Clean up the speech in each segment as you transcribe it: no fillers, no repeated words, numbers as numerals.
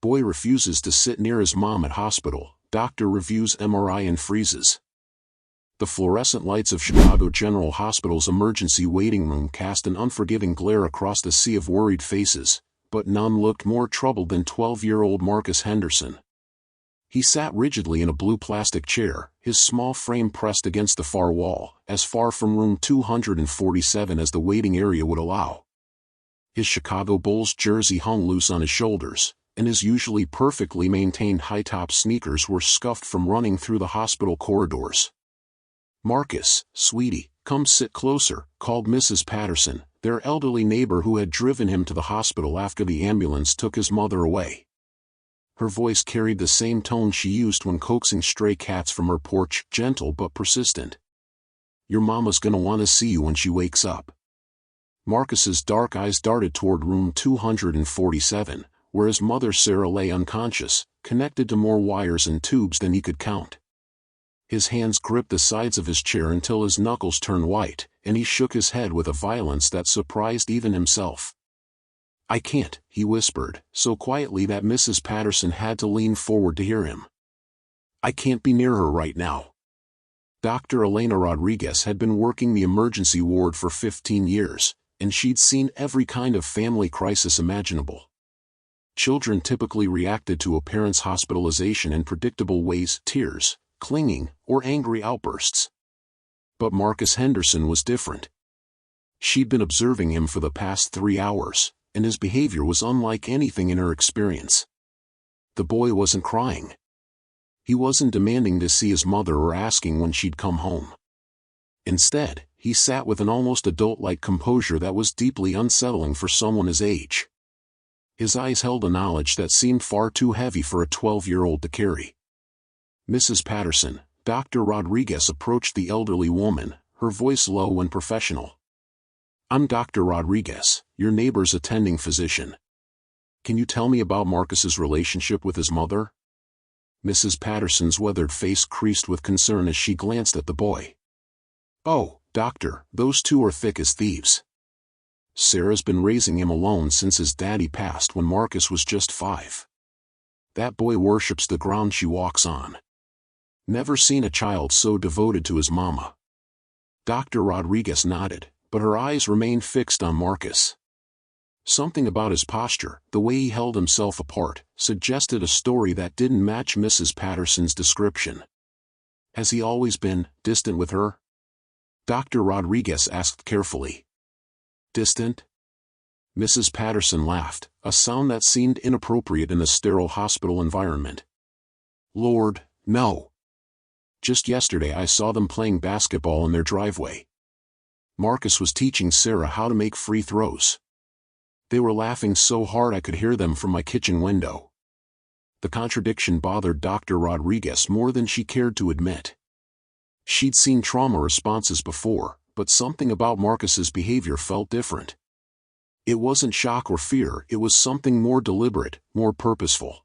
Boy refuses to sit near his mom at hospital. Doctor reviews MRI and freezes. The fluorescent lights of Chicago General Hospital's emergency waiting room cast an unforgiving glare across the sea of worried faces, but none looked more troubled than 12-year-old Marcus Henderson. He sat rigidly in a blue plastic chair, his small frame pressed against the far wall, as far from room 247 as the waiting area would allow. His Chicago Bulls jersey hung loose on his shoulders, and his usually perfectly maintained high-top sneakers were scuffed from running through the hospital corridors. "Marcus, sweetie, come sit closer," called Mrs. Patterson, their elderly neighbor who had driven him to the hospital after the ambulance took his mother away. Her voice carried the same tone she used when coaxing stray cats from her porch, gentle but persistent. "Your mama's gonna want to see you when she wakes up." Marcus's dark eyes darted toward room 247, where his mother Sarah lay unconscious, connected to more wires and tubes than he could count. His hands gripped the sides of his chair until his knuckles turned white, and he shook his head with a violence that surprised even himself. "I can't," he whispered, so quietly that Mrs. Patterson had to lean forward to hear him. "I can't be near her right now." Dr. Elena Rodriguez had been working the emergency ward for 15 years, and she'd seen every kind of family crisis imaginable. Children typically reacted to a parent's hospitalization in predictable ways: tears, clinging, or angry outbursts. But Marcus Henderson was different. She'd been observing him for the past 3 hours, and his behavior was unlike anything in her experience. The boy wasn't crying. He wasn't demanding to see his mother or asking when she'd come home. Instead, he sat with an almost adult-like composure that was deeply unsettling for someone his age. His eyes held a knowledge that seemed far too heavy for a 12-year-old to carry. "Mrs. Patterson," Dr. Rodriguez approached the elderly woman, her voice low and professional. "I'm Dr. Rodriguez, your neighbor's attending physician. Can you tell me about Marcus's relationship with his mother?" Mrs. Patterson's weathered face creased with concern as she glanced at the boy. "Oh, doctor, those two are thick as thieves. Sarah's been raising him alone since his daddy passed when Marcus was just 5. That boy worships the ground she walks on. Never seen a child so devoted to his mama." Dr. Rodriguez nodded, but her eyes remained fixed on Marcus. Something about his posture, the way he held himself apart, suggested a story that didn't match Mrs. Patterson's description. "Has he always been distant with her?" Dr. Rodriguez asked carefully. "Distant?" Mrs. Patterson laughed, a sound that seemed inappropriate in a sterile hospital environment. "Lord, no. Just yesterday I saw them playing basketball in their driveway. Marcus was teaching Sarah how to make free throws. They were laughing so hard I could hear them from my kitchen window." The contradiction bothered Dr. Rodriguez more than she cared to admit. She'd seen trauma responses before, but something about Marcus's behavior felt different. It wasn't shock or fear, it was something more deliberate, more purposeful.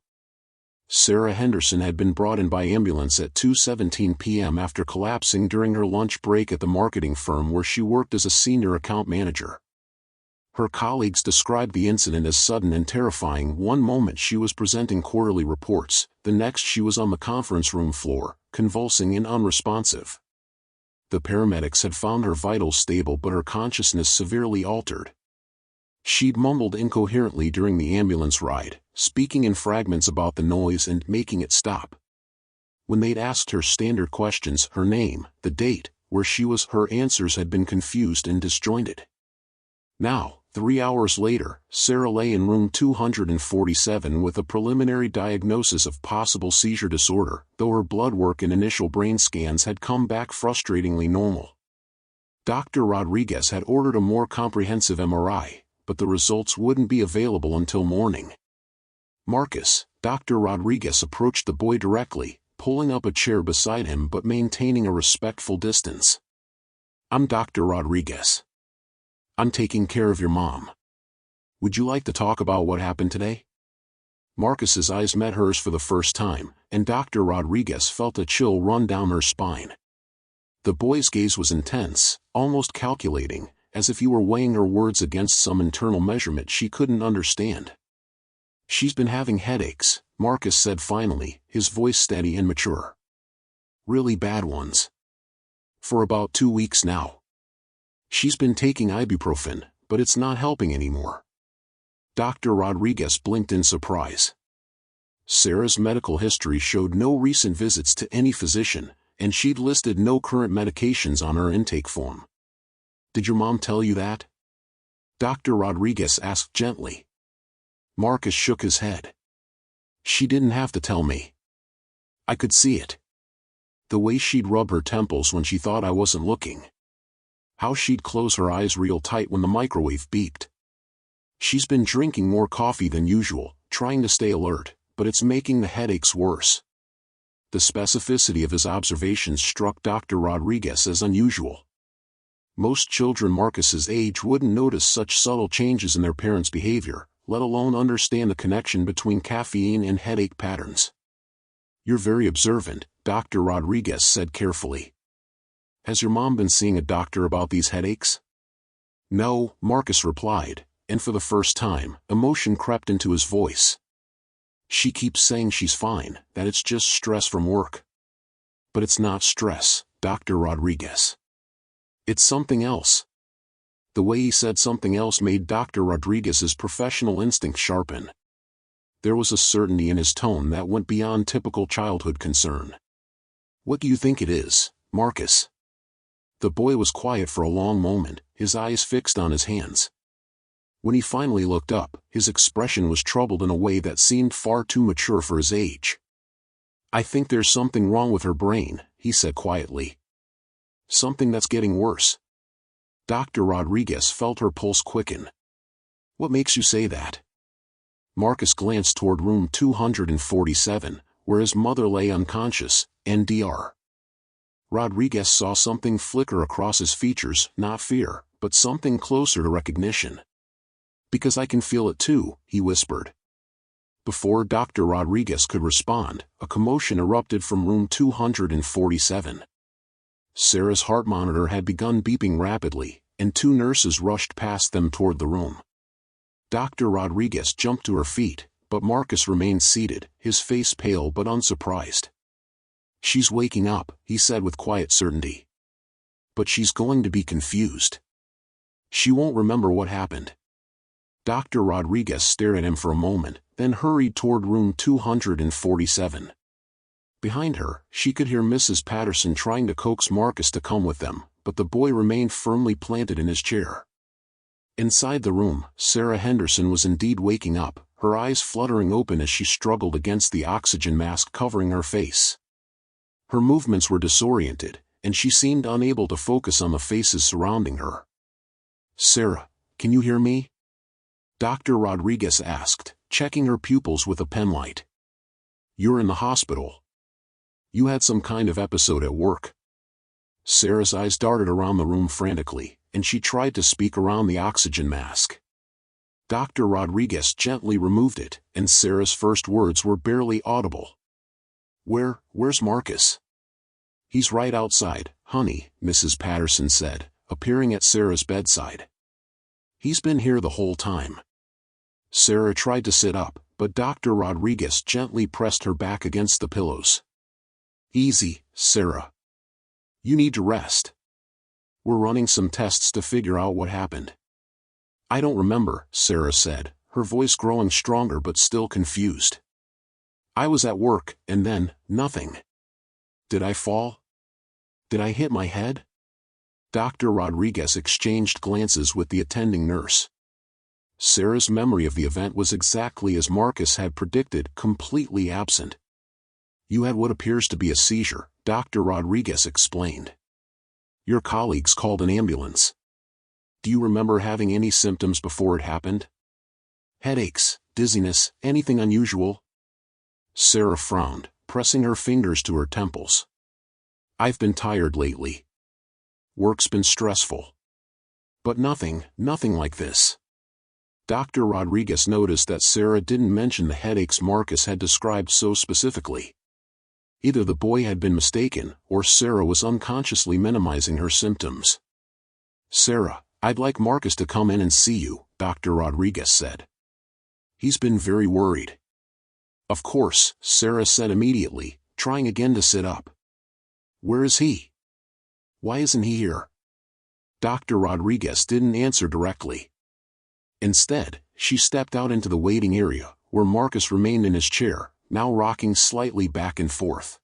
Sarah Henderson had been brought in by ambulance at 2:17 p.m. after collapsing during her lunch break at the marketing firm where she worked as a senior account manager. Her colleagues described the incident as sudden and terrifying. One moment she was presenting quarterly reports, the next she was on the conference room floor, convulsing and unresponsive. The paramedics had found her vitals stable but her consciousness severely altered. She'd mumbled incoherently during the ambulance ride, speaking in fragments about the noise and making it stop. When they'd asked her standard questions, her name, the date, where she was, her answers had been confused and disjointed. Now, 3 hours later, Sarah lay in room 247 with a preliminary diagnosis of possible seizure disorder, though her blood work and initial brain scans had come back frustratingly normal. Dr. Rodriguez had ordered a more comprehensive MRI, but the results wouldn't be available until morning. "Marcus," Dr. Rodriguez approached the boy directly, pulling up a chair beside him but maintaining a respectful distance. "I'm Dr. Rodriguez. I'm taking care of your mom. Would you like to talk about what happened today?" Marcus's eyes met hers for the first time, and Dr. Rodriguez felt a chill run down her spine. The boy's gaze was intense, almost calculating, as if he were weighing her words against some internal measurement she couldn't understand. She's been having headaches, Marcus said finally, his voice steady and mature. Really bad ones. For about 2 weeks now. She's been taking ibuprofen, but it's not helping anymore. Dr. Rodriguez blinked in surprise. Sarah's medical history showed no recent visits to any physician, and she'd listed no current medications on her intake form. Did your mom tell you that? Dr. Rodriguez asked gently. Marcus shook his head. She didn't have to tell me. I could see it. The way she'd rub her temples when she thought I wasn't looking. How she'd close her eyes real tight when the microwave beeped. She's been drinking more coffee than usual, trying to stay alert, but it's making the headaches worse. The specificity of his observations struck Dr. Rodriguez as unusual. Most children Marcus's age wouldn't notice such subtle changes in their parents' behavior, let alone understand the connection between caffeine and headache patterns. You're very observant, Dr. Rodriguez said carefully. Has your mom been seeing a doctor about these headaches? No, Marcus replied, and for the first time, emotion crept into his voice. She keeps saying she's fine, that it's just stress from work. But it's not stress, Dr. Rodriguez. It's something else. The way he said something else made Dr. Rodriguez's professional instinct sharpen. There was a certainty in his tone that went beyond typical childhood concern. What do you think it is, Marcus? The boy was quiet for a long moment, his eyes fixed on his hands. When he finally looked up, his expression was troubled in a way that seemed far too mature for his age. I think there's something wrong with her brain, he said quietly. Something that's getting worse. Dr. Rodriguez felt her pulse quicken. What makes you say that? Marcus glanced toward room 247, where his mother lay unconscious, NDR. Rodriguez saw something flicker across his features, not fear, but something closer to recognition. Because I can feel it too, he whispered. Before Dr. Rodriguez could respond, a commotion erupted from room 247. Sarah's heart monitor had begun beeping rapidly, and 2 nurses rushed past them toward the room. Dr. Rodriguez jumped to her feet, but Marcus remained seated, his face pale but unsurprised. She's waking up, he said with quiet certainty. But she's going to be confused. She won't remember what happened. Dr. Rodriguez stared at him for a moment, then hurried toward room 247. Behind her, she could hear Mrs. Patterson trying to coax Marcus to come with them, but the boy remained firmly planted in his chair. Inside the room, Sarah Henderson was indeed waking up, her eyes fluttering open as she struggled against the oxygen mask covering her face. Her movements were disoriented, and she seemed unable to focus on the faces surrounding her. Sarah, can you hear me? Dr. Rodriguez asked, checking her pupils with a penlight. You're in the hospital. You had some kind of episode at work. Sarah's eyes darted around the room frantically, and she tried to speak around the oxygen mask. Dr. Rodriguez gently removed it, and Sarah's first words were barely audible. Where's Marcus? He's right outside, honey, Mrs. Patterson said, appearing at Sarah's bedside. He's been here the whole time. Sarah tried to sit up, but Dr. Rodriguez gently pressed her back against the pillows. Easy, Sarah. You need to rest. We're running some tests to figure out what happened. I don't remember, Sarah said, her voice growing stronger but still confused. I was at work, and then, nothing. Did I fall? Did I hit my head? Dr. Rodriguez exchanged glances with the attending nurse. Sarah's memory of the event was exactly as Marcus had predicted, completely absent. You had what appears to be a seizure, Dr. Rodriguez explained. Your colleagues called an ambulance. Do you remember having any symptoms before it happened? Headaches, dizziness, anything unusual? Sarah frowned, pressing her fingers to her temples. I've been tired lately. Work's been stressful. But nothing like this. Dr. Rodriguez noticed that Sarah didn't mention the headaches Marcus had described so specifically. Either the boy had been mistaken, or Sarah was unconsciously minimizing her symptoms. Sarah, I'd like Marcus to come in and see you, Dr. Rodriguez said. He's been very worried. Of course, Sarah said immediately, trying again to sit up. Where is he? Why isn't he here? Dr. Rodriguez didn't answer directly. Instead, she stepped out into the waiting area, where Marcus remained in his chair, now rocking slightly back and forth.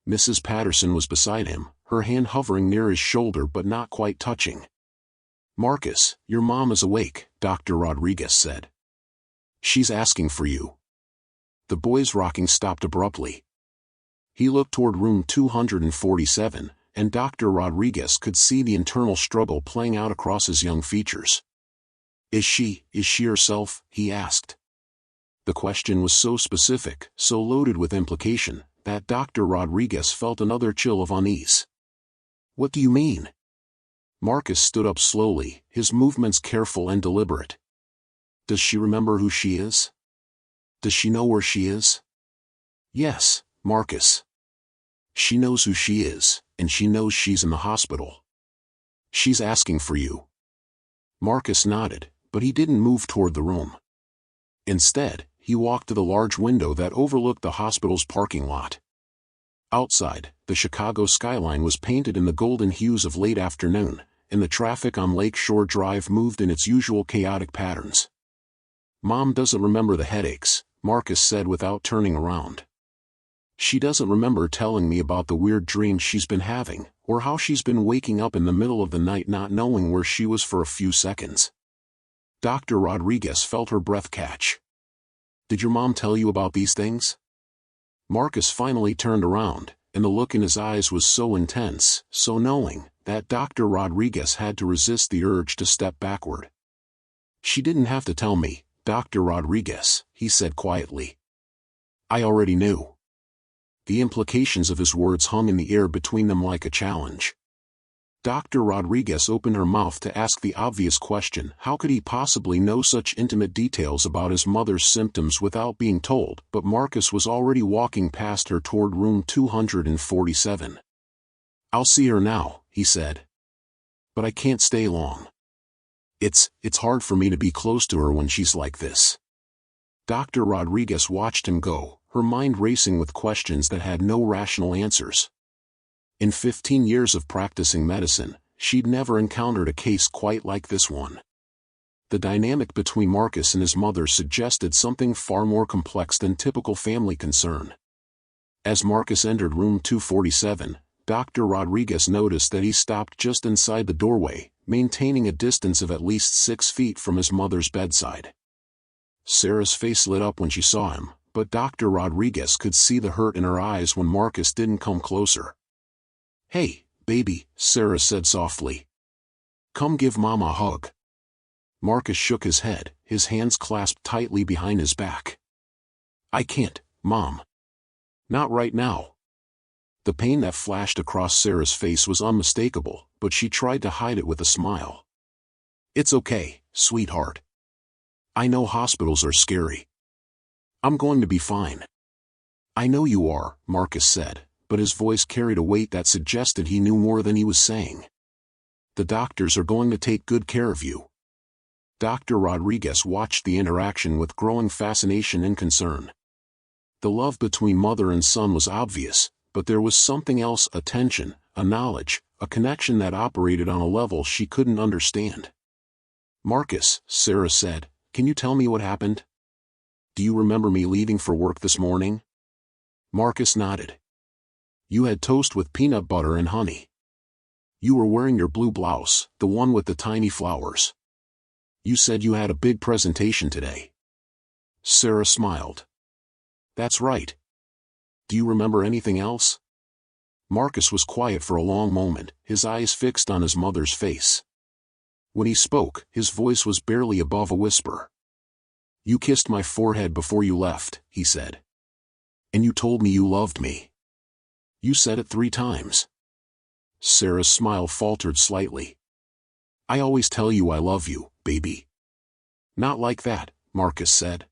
Mrs. Patterson was beside him, her hand hovering near his shoulder but not quite touching. Marcus, your mom is awake, Dr. Rodriguez said. She's asking for you. The boy's rocking stopped abruptly. He looked toward room 247, and Dr. Rodriguez could see the internal struggle playing out across his young features. Is she herself? He asked. The question was so specific, so loaded with implication, that Dr. Rodriguez felt another chill of unease. What do you mean? Marcus stood up slowly, his movements careful and deliberate. Does she remember who she is? Does she know where she is? Yes, Marcus. She knows who she is, and she knows she's in the hospital. She's asking for you. Marcus nodded, but he didn't move toward the room. Instead, he walked to the large window that overlooked the hospital's parking lot. Outside, the Chicago skyline was painted in the golden hues of late afternoon, and the traffic on Lake Shore Drive moved in its usual chaotic patterns. Mom doesn't remember the headaches, Marcus said without turning around. She doesn't remember telling me about the weird dreams she's been having, or how she's been waking up in the middle of the night not knowing where she was for a few seconds. Dr. Rodriguez felt her breath catch. Did your mom tell you about these things? Marcus finally turned around, and the look in his eyes was so intense, so knowing, that Dr. Rodriguez had to resist the urge to step backward. She didn't have to tell me, Dr. Rodriguez, he said quietly. I already knew. The implications of his words hung in the air between them like a challenge. Dr. Rodriguez opened her mouth to ask the obvious question, how could he possibly know such intimate details about his mother's symptoms without being told, but Marcus was already walking past her toward room 247. I'll see her now, he said. But I can't stay long. It's hard for me to be close to her when she's like this. Dr. Rodriguez watched him go, her mind racing with questions that had no rational answers. In 15 years of practicing medicine, she'd never encountered a case quite like this one. The dynamic between Marcus and his mother suggested something far more complex than typical family concern. As Marcus entered room 247, Dr. Rodriguez noticed that he stopped just inside the doorway, maintaining a distance of at least 6 feet from his mother's bedside. Sarah's face lit up when she saw him, but Dr. Rodriguez could see the hurt in her eyes when Marcus didn't come closer. Hey, baby, Sarah said softly. Come give Mom a hug. Marcus shook his head, his hands clasped tightly behind his back. I can't, Mom. Not right now. The pain that flashed across Sarah's face was unmistakable, but she tried to hide it with a smile. It's okay, sweetheart. I know hospitals are scary. I'm going to be fine. I know you are, Marcus said, but his voice carried a weight that suggested he knew more than he was saying. The doctors are going to take good care of you. Dr. Rodriguez watched the interaction with growing fascination and concern. The love between mother and son was obvious, but there was something else, a tension, a knowledge, a connection that operated on a level she couldn't understand. Marcus, Sarah said, can you tell me what happened? Do you remember me leaving for work this morning? Marcus nodded. You had toast with peanut butter and honey. You were wearing your blue blouse, the one with the tiny flowers. You said you had a big presentation today. Sarah smiled. That's right. Do you remember anything else? Marcus was quiet for a long moment, his eyes fixed on his mother's face. When he spoke, his voice was barely above a whisper. You kissed my forehead before you left, he said. And you told me you loved me. You said it 3 times. Sarah's smile faltered slightly. I always tell you I love you, baby. Not like that, Marcus said.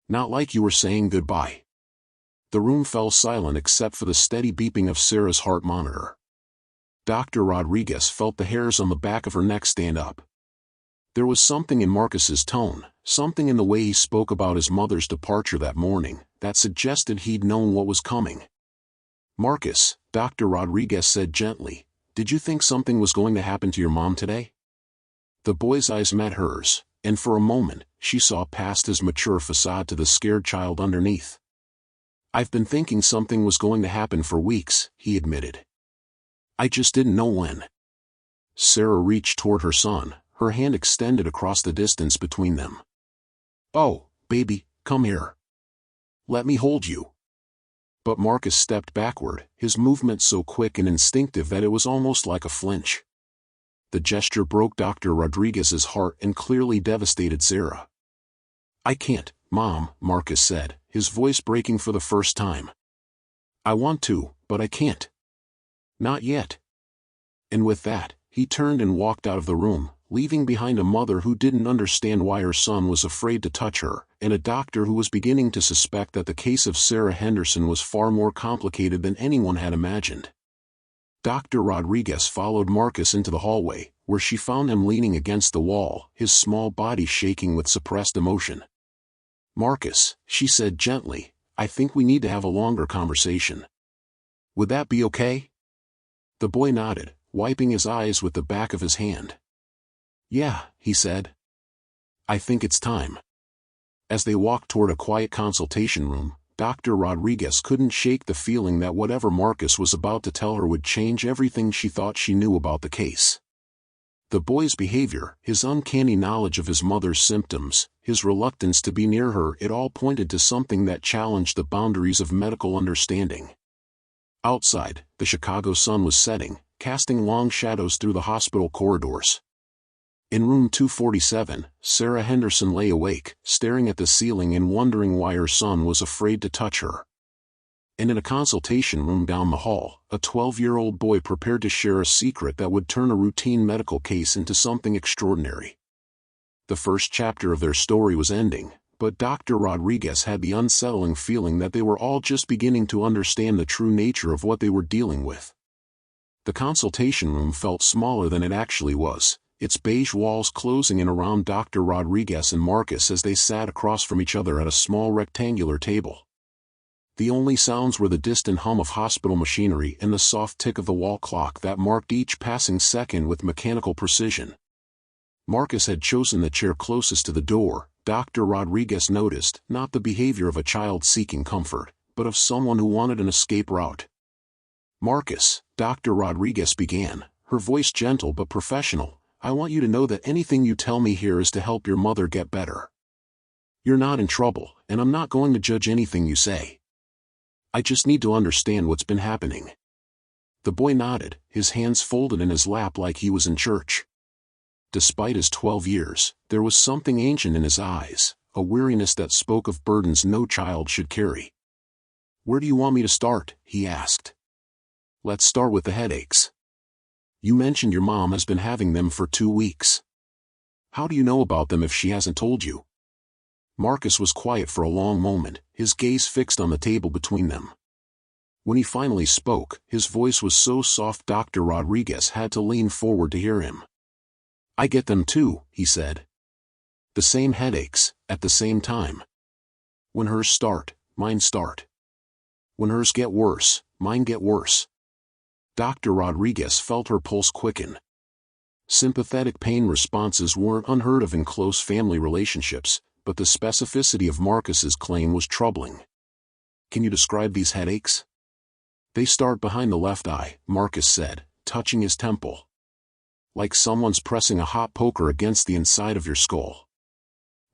Not like you were saying goodbye. The room fell silent except for the steady beeping of Sarah's heart monitor. Dr. Rodriguez felt the hairs on the back of her neck stand up. There was something in Marcus's tone, something in the way he spoke about his mother's departure that morning, that suggested he'd known what was coming. "Marcus," Dr. Rodriguez said gently, "did you think something was going to happen to your mom today?" The boy's eyes met hers, and for a moment, she saw past his mature facade to the scared child underneath. "I've been thinking something was going to happen for weeks," he admitted. "I just didn't know when." Sarah reached toward her son, her hand extended across the distance between them. "Oh, baby, come here. Let me hold you." But Marcus stepped backward, his movement so quick and instinctive that it was almost like a flinch. The gesture broke Dr. Rodriguez's heart and clearly devastated Sarah. "I can't, Mom," Marcus said, his voice breaking for the first time. "I want to, but I can't. Not yet." And with that, he turned and walked out of the room, leaving behind a mother who didn't understand why her son was afraid to touch her, and a doctor who was beginning to suspect that the case of Sarah Henderson was far more complicated than anyone had imagined. Dr. Rodriguez followed Marcus into the hallway, where she found him leaning against the wall, his small body shaking with suppressed emotion. "Marcus," she said gently, "I think we need to have a longer conversation. Would that be okay?" The boy nodded, wiping his eyes with the back of his hand. "Yeah," he said. "I think it's time." As they walked toward a quiet consultation room, Dr. Rodriguez couldn't shake the feeling that whatever Marcus was about to tell her would change everything she thought she knew about the case. The boy's behavior, his uncanny knowledge of his mother's symptoms, his reluctance to be near her, it all pointed to something that challenged the boundaries of medical understanding. Outside, the Chicago sun was setting, casting long shadows through the hospital corridors. In room 247, Sarah Henderson lay awake, staring at the ceiling and wondering why her son was afraid to touch her. And in a consultation room down the hall, a 12-year-old boy prepared to share a secret that would turn a routine medical case into something extraordinary. The first chapter of their story was ending, but Dr. Rodriguez had the unsettling feeling that they were all just beginning to understand the true nature of what they were dealing with. The consultation room felt smaller than it actually was, its beige walls closing in around Dr. Rodriguez and Marcus as they sat across from each other at a small rectangular table. The only sounds were the distant hum of hospital machinery and the soft tick of the wall clock that marked each passing second with mechanical precision. Marcus had chosen the chair closest to the door. Dr. Rodriguez noticed, not the behavior of a child seeking comfort, but of someone who wanted an escape route. "Marcus," Dr. Rodriguez began, her voice gentle but professional, "I want you to know that anything you tell me here is to help your mother get better. You're not in trouble, and I'm not going to judge anything you say. I just need to understand what's been happening." The boy nodded, his hands folded in his lap like he was in church. Despite his 12 years, there was something ancient in his eyes, a weariness that spoke of burdens no child should carry. "Where do you want me to start?" he asked. "Let's start with the headaches. You mentioned your mom has been having them for 2 weeks. How do you know about them if she hasn't told you?" Marcus was quiet for a long moment, his gaze fixed on the table between them. When he finally spoke, his voice was so soft Dr. Rodriguez had to lean forward to hear him. "I get them too," he said. "The same headaches, at the same time. When hers start, mine start. When hers get worse, mine get worse." Dr. Rodriguez felt her pulse quicken. Sympathetic pain responses weren't unheard of in close family relationships, but the specificity of Marcus's claim was troubling. "Can you describe these headaches?" "They start behind the left eye," Marcus said, touching his temple. "Like someone's pressing a hot poker against the inside of your skull.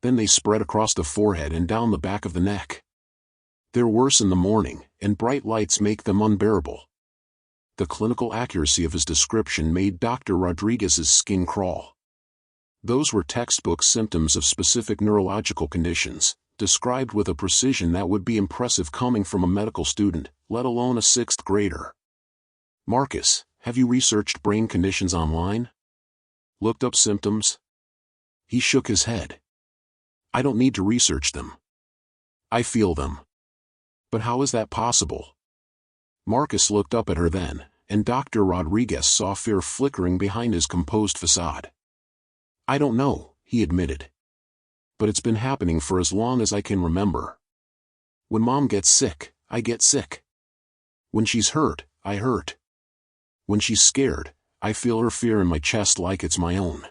Then they spread across the forehead and down the back of the neck. They're worse in the morning, and bright lights make them unbearable." The clinical accuracy of his description made Dr. Rodriguez's skin crawl. Those were textbook symptoms of specific neurological conditions, described with a precision that would be impressive coming from a medical student, let alone a 6th grader. "Marcus, have you researched brain conditions online? Looked up symptoms?" He shook his head. "I don't need to research them. I feel them." "But how is that possible?" Marcus looked up at her then, and Dr. Rodriguez saw fear flickering behind his composed facade. "I don't know," he admitted. But it's been happening for as long as I can remember. When Mom gets sick, I get sick. When she's hurt, I hurt. When she's scared, I feel her fear in my chest like it's my own.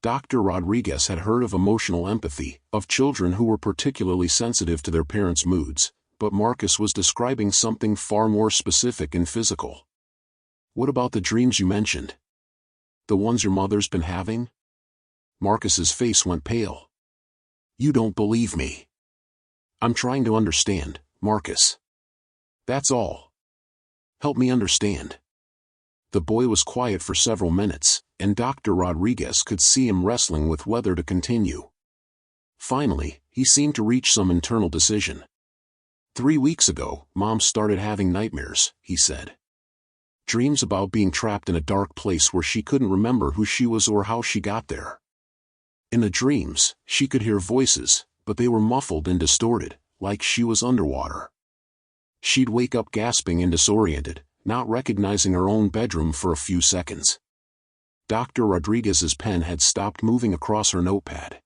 Dr. Rodriguez had heard of emotional empathy, of children who were particularly sensitive to their parents' moods, but Marcus was describing something far more specific and physical. What about the dreams you mentioned? The ones your mother's been having? Marcus's face went pale. You don't believe me. I'm trying to understand, Marcus. That's all. Help me understand. The boy was quiet for several minutes, and Dr. Rodriguez could see him wrestling with whether to continue. Finally, he seemed to reach some internal decision. 3 weeks ago, Mom started having nightmares, he said. Dreams about being trapped in a dark place where she couldn't remember who she was or how she got there. In the dreams, she could hear voices, but they were muffled and distorted, like she was underwater. She'd wake up gasping and disoriented, not recognizing her own bedroom for a few seconds. Dr. Rodriguez's pen had stopped moving across her notepad.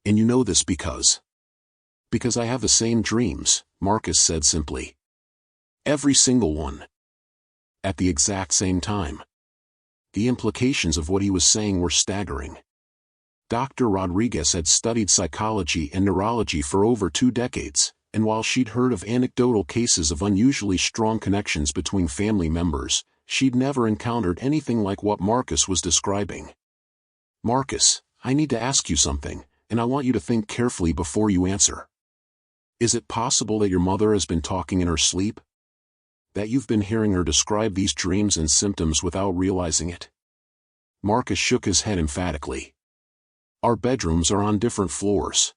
And you know this because I have the same dreams, Marcus said simply. Every single one. At the exact same time. The implications of what he was saying were staggering. Dr. Rodriguez had studied psychology and neurology for over 2 decades, and while she'd heard of anecdotal cases of unusually strong connections between family members, she'd never encountered anything like what Marcus was describing. Marcus, I need to ask you something, and I want you to think carefully before you answer. Is it possible that your mother has been talking in her sleep? That you've been hearing her describe these dreams and symptoms without realizing it? Marcus shook his head emphatically. Our bedrooms are on different floors.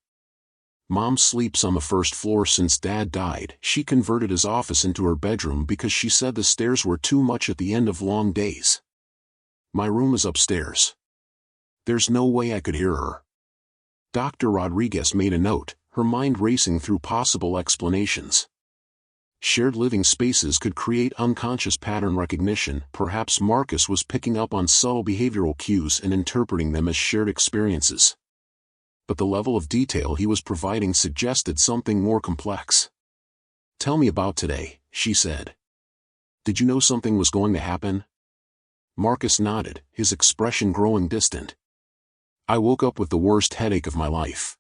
Mom sleeps on the first floor since Dad died. She converted his office into her bedroom because she said the stairs were too much at the end of long days. My room is upstairs. There's no way I could hear her. Dr. Rodriguez made a note, her mind racing through possible explanations. Shared living spaces could create unconscious pattern recognition. Perhaps Marcus was picking up on subtle behavioral cues and interpreting them as shared experiences. But the level of detail he was providing suggested something more complex. Tell me about today, she said. Did you know something was going to happen? Marcus nodded, his expression growing distant. I woke up with the worst headache of my life.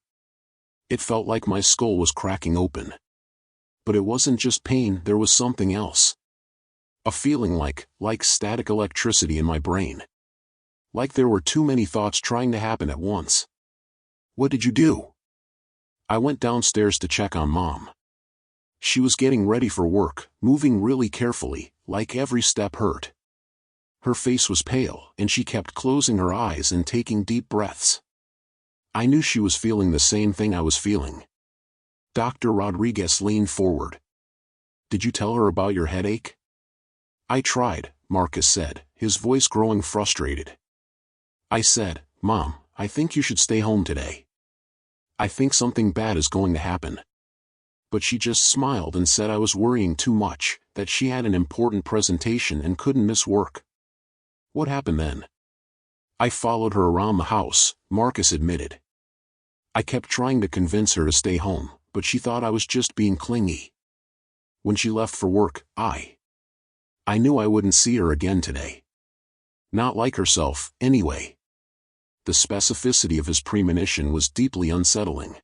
It felt like my skull was cracking open. But it wasn't just pain, there was something else. A feeling like static electricity in my brain. Like there were too many thoughts trying to happen at once. What did you do? I went downstairs to check on Mom. She was getting ready for work, moving really carefully, like every step hurt. Her face was pale, and she kept closing her eyes and taking deep breaths. I knew she was feeling the same thing I was feeling. Dr. Rodriguez leaned forward. Did you tell her about your headache? I tried, Marcus said, his voice growing frustrated. I said, Mom, I think you should stay home today. I think something bad is going to happen. But she just smiled and said I was worrying too much, that she had an important presentation and couldn't miss work. What happened then? I followed her around the house, Marcus admitted. I kept trying to convince her to stay home, but she thought I was just being clingy. When she left for work, I knew I wouldn't see her again today. Not like herself, anyway. The specificity of his premonition was deeply unsettling.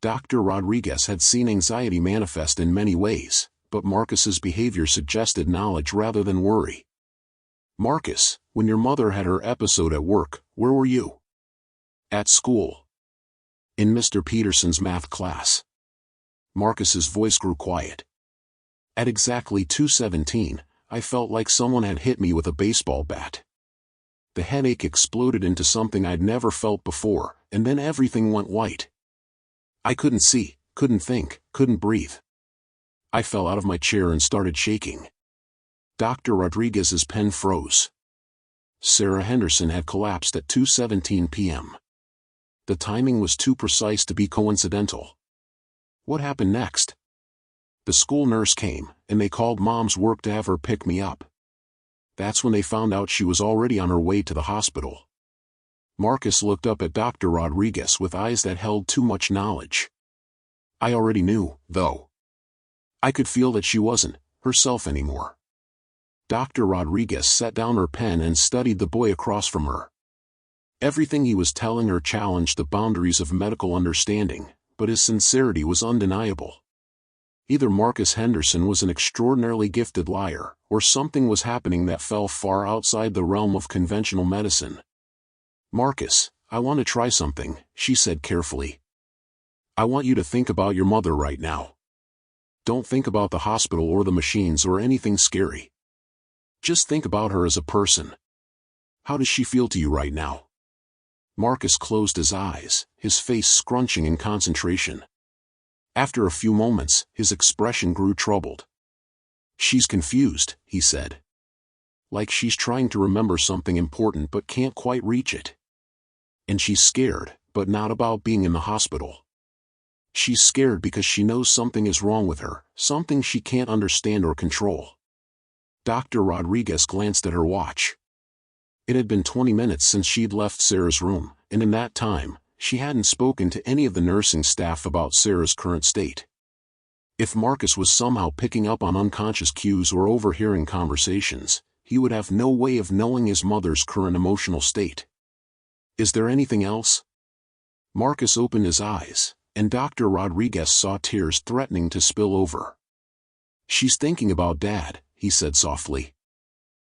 Dr. Rodriguez had seen anxiety manifest in many ways, but Marcus's behavior suggested knowledge rather than worry. Marcus, when your mother had her episode at work, where were you? At school. In Mr. Peterson's math class. Marcus's voice grew quiet. At exactly 2:17, I felt like someone had hit me with a baseball bat. The headache exploded into something I'd never felt before, and then everything went white. I couldn't see, couldn't think, couldn't breathe. I fell out of my chair and started shaking. Dr. Rodriguez's pen froze. Sarah Henderson had collapsed at 2:17 p.m. The timing was too precise to be coincidental. What happened next? The school nurse came, and they called Mom's work to have her pick me up. That's when they found out she was already on her way to the hospital. Marcus looked up at Dr. Rodriguez with eyes that held too much knowledge. I already knew, though. I could feel that she wasn't herself anymore. Dr. Rodriguez set down her pen and studied the boy across from her. Everything he was telling her challenged the boundaries of medical understanding, but his sincerity was undeniable. Either Marcus Henderson was an extraordinarily gifted liar, or something was happening that fell far outside the realm of conventional medicine. Marcus, I want to try something, she said carefully. I want you to think about your mother right now. Don't think about the hospital or the machines or anything scary. Just think about her as a person. How does she feel to you right now? Marcus closed his eyes, his face scrunching in concentration. After a few moments, his expression grew troubled. She's confused, he said. Like she's trying to remember something important but can't quite reach it. And she's scared, but not about being in the hospital. She's scared because she knows something is wrong with her, something she can't understand or control. Dr. Rodriguez glanced at her watch. It had been 20 minutes since she'd left Sarah's room, and in that time, she hadn't spoken to any of the nursing staff about Sarah's current state. If Marcus was somehow picking up on unconscious cues or overhearing conversations, he would have no way of knowing his mother's current emotional state. Is there anything else? Marcus opened his eyes, and Dr. Rodriguez saw tears threatening to spill over. She's thinking about Dad, he said softly.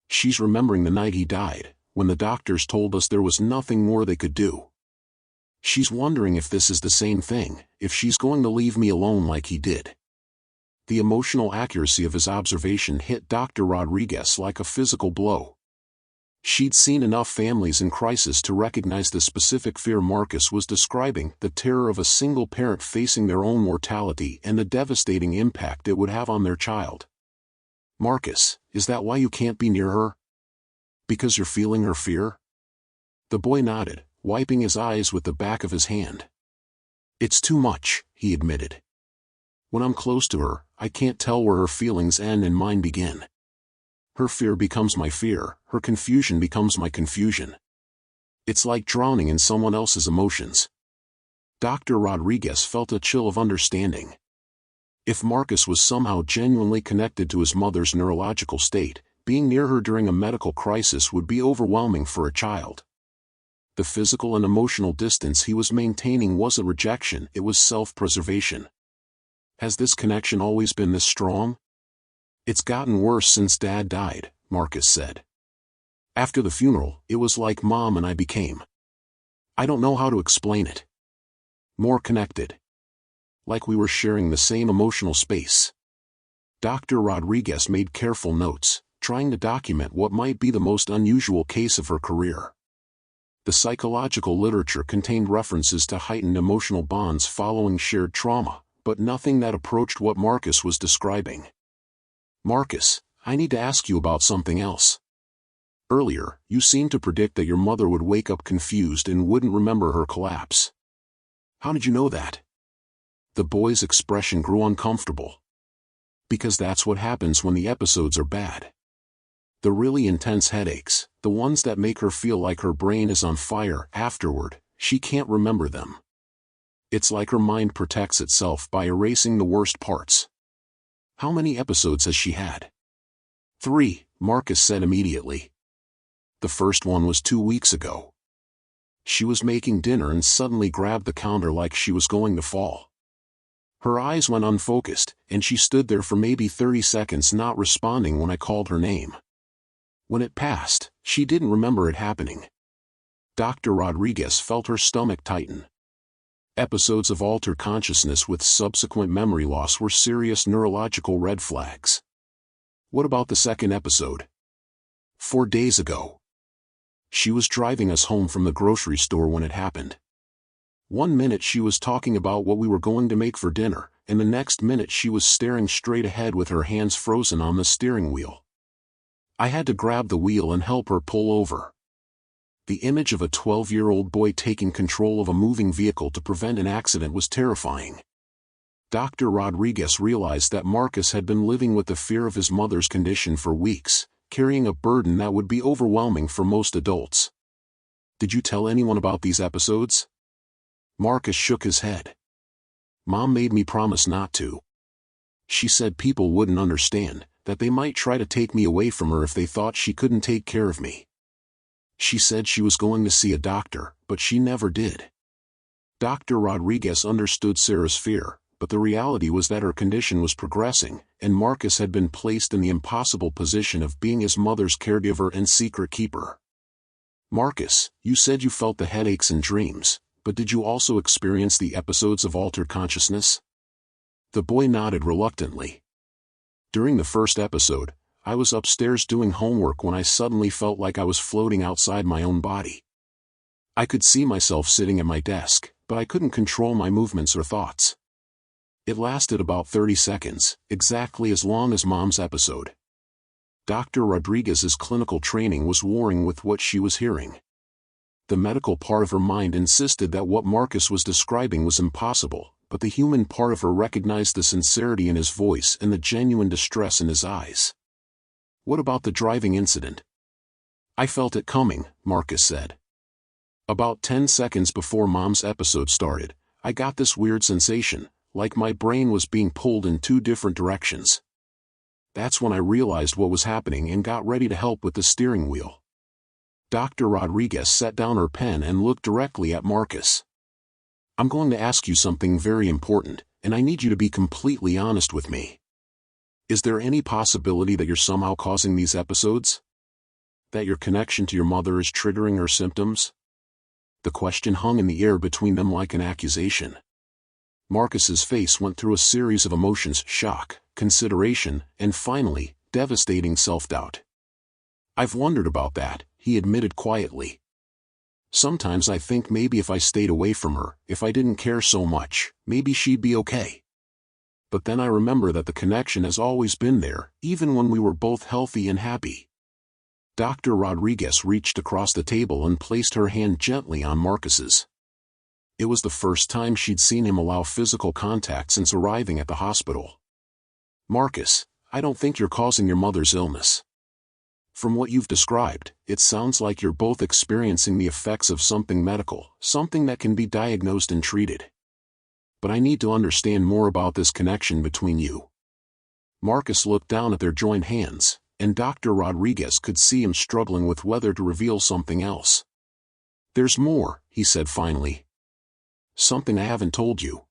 She's remembering the night he died, when the doctors told us there was nothing more they could do. She's wondering if this is the same thing, if she's going to leave me alone like he did. The emotional accuracy of his observation hit Dr. Rodriguez like a physical blow. She'd seen enough families in crisis to recognize the specific fear Marcus was describing, the terror of a single parent facing their own mortality and the devastating impact it would have on their child. Marcus, is that why you can't be near her? Because you're feeling her fear? The boy nodded, wiping his eyes with the back of his hand. It's too much, he admitted. When I'm close to her, I can't tell where her feelings end and mine begin. Her fear becomes my fear, her confusion becomes my confusion. It's like drowning in someone else's emotions. Dr. Rodriguez felt a chill of understanding. If Marcus was somehow genuinely connected to his mother's neurological state, being near her during a medical crisis would be overwhelming for a child. The physical and emotional distance he was maintaining wasn't rejection, it was self-preservation. Has this connection always been this strong? It's gotten worse since Dad died, Marcus said. After the funeral, it was like Mom and I became. I don't know how to explain it. More connected. Like we were sharing the same emotional space. Dr. Rodriguez made careful notes, trying to document what might be the most unusual case of her career. The psychological literature contained references to heightened emotional bonds following shared trauma, but nothing that approached what Marcus was describing. Marcus, I need to ask you about something else. Earlier, you seemed to predict that your mother would wake up confused and wouldn't remember her collapse. How did you know that? The boy's expression grew uncomfortable. Because that's what happens when the episodes are bad. The really intense headaches, the ones that make her feel like her brain is on fire, afterward, she can't remember them. It's like her mind protects itself by erasing the worst parts. How many episodes has she had? 3, Marcus said immediately. The first one was 2 weeks ago. She was making dinner and suddenly grabbed the counter like she was going to fall. Her eyes went unfocused, and she stood there for maybe 30 seconds not responding when I called her name. When it passed, she didn't remember it happening. Dr. Rodriguez felt her stomach tighten. Episodes of altered consciousness with subsequent memory loss were serious neurological red flags. What about the second episode? 4 days ago. She was driving us home from the grocery store when it happened. 1 minute she was talking about what we were going to make for dinner, and the next minute she was staring straight ahead with her hands frozen on the steering wheel. I had to grab the wheel and help her pull over. The image of a 12-year-old boy taking control of a moving vehicle to prevent an accident was terrifying. Dr. Rodriguez realized that Marcus had been living with the fear of his mother's condition for weeks, carrying a burden that would be overwhelming for most adults. Did you tell anyone about these episodes? Marcus shook his head. Mom made me promise not to. She said people wouldn't understand, that they might try to take me away from her if they thought she couldn't take care of me. She said she was going to see a doctor, but she never did. Dr. Rodriguez understood Sarah's fear, but the reality was that her condition was progressing, and Marcus had been placed in the impossible position of being his mother's caregiver and secret keeper. Marcus, you said you felt the headaches and dreams, but did you also experience the episodes of altered consciousness? The boy nodded reluctantly. During the first episode, I was upstairs doing homework when I suddenly felt like I was floating outside my own body. I could see myself sitting at my desk, but I couldn't control my movements or thoughts. It lasted about 30 seconds, exactly as long as Mom's episode. Dr. Rodriguez's clinical training was warring with what she was hearing. The medical part of her mind insisted that what Marcus was describing was impossible, but the human part of her recognized the sincerity in his voice and the genuine distress in his eyes. What about the driving incident? I felt it coming, Marcus said. About 10 seconds before Mom's episode started, I got this weird sensation, like my brain was being pulled in two different directions. That's when I realized what was happening and got ready to help with the steering wheel. Dr. Rodriguez set down her pen and looked directly at Marcus. I'm going to ask you something very important, and I need you to be completely honest with me. Is there any possibility that you're somehow causing these episodes? That your connection to your mother is triggering her symptoms? The question hung in the air between them like an accusation. Marcus's face went through a series of emotions: shock, consideration, and finally, devastating self-doubt. I've wondered about that, he admitted quietly. Sometimes I think maybe if I stayed away from her, if I didn't care so much, maybe she'd be okay. But then I remember that the connection has always been there, even when we were both healthy and happy. Dr. Rodriguez reached across the table and placed her hand gently on Marcus's. It was the first time she'd seen him allow physical contact since arriving at the hospital. Marcus, I don't think you're causing your mother's illness. From what you've described, it sounds like you're both experiencing the effects of something medical, something that can be diagnosed and treated. But I need to understand more about this connection between you. Marcus looked down at their joined hands, and Dr. Rodriguez could see him struggling with whether to reveal something else. There's more, he said finally. Something I haven't told you.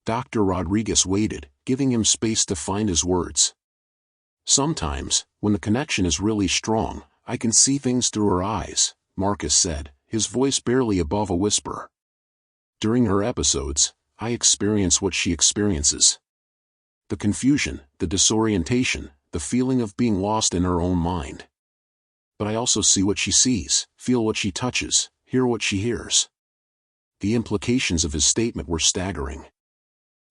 Dr. Rodriguez waited, giving him space to find his words. Sometimes, when the connection is really strong, I can see things through her eyes, Marcus said, his voice barely above a whisper. During her episodes, I experience what she experiences. The confusion, the disorientation, the feeling of being lost in her own mind. But I also see what she sees, feel what she touches, hear what she hears. The implications of his statement were staggering.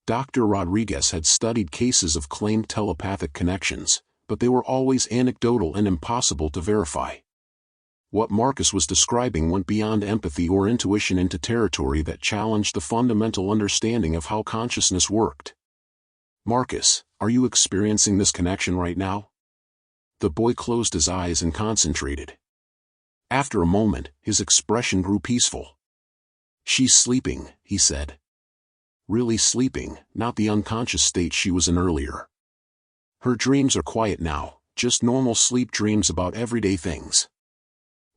Dr. Rodriguez had studied cases of claimed telepathic connections, but they were always anecdotal and impossible to verify. What Marcus was describing went beyond empathy or intuition into territory that challenged the fundamental understanding of how consciousness worked. Marcus, are you experiencing this connection right now? The boy closed his eyes and concentrated. After a moment, his expression grew peaceful. She's sleeping, he said. Really sleeping, not the unconscious state she was in earlier. Her dreams are quiet now, just normal sleep dreams about everyday things.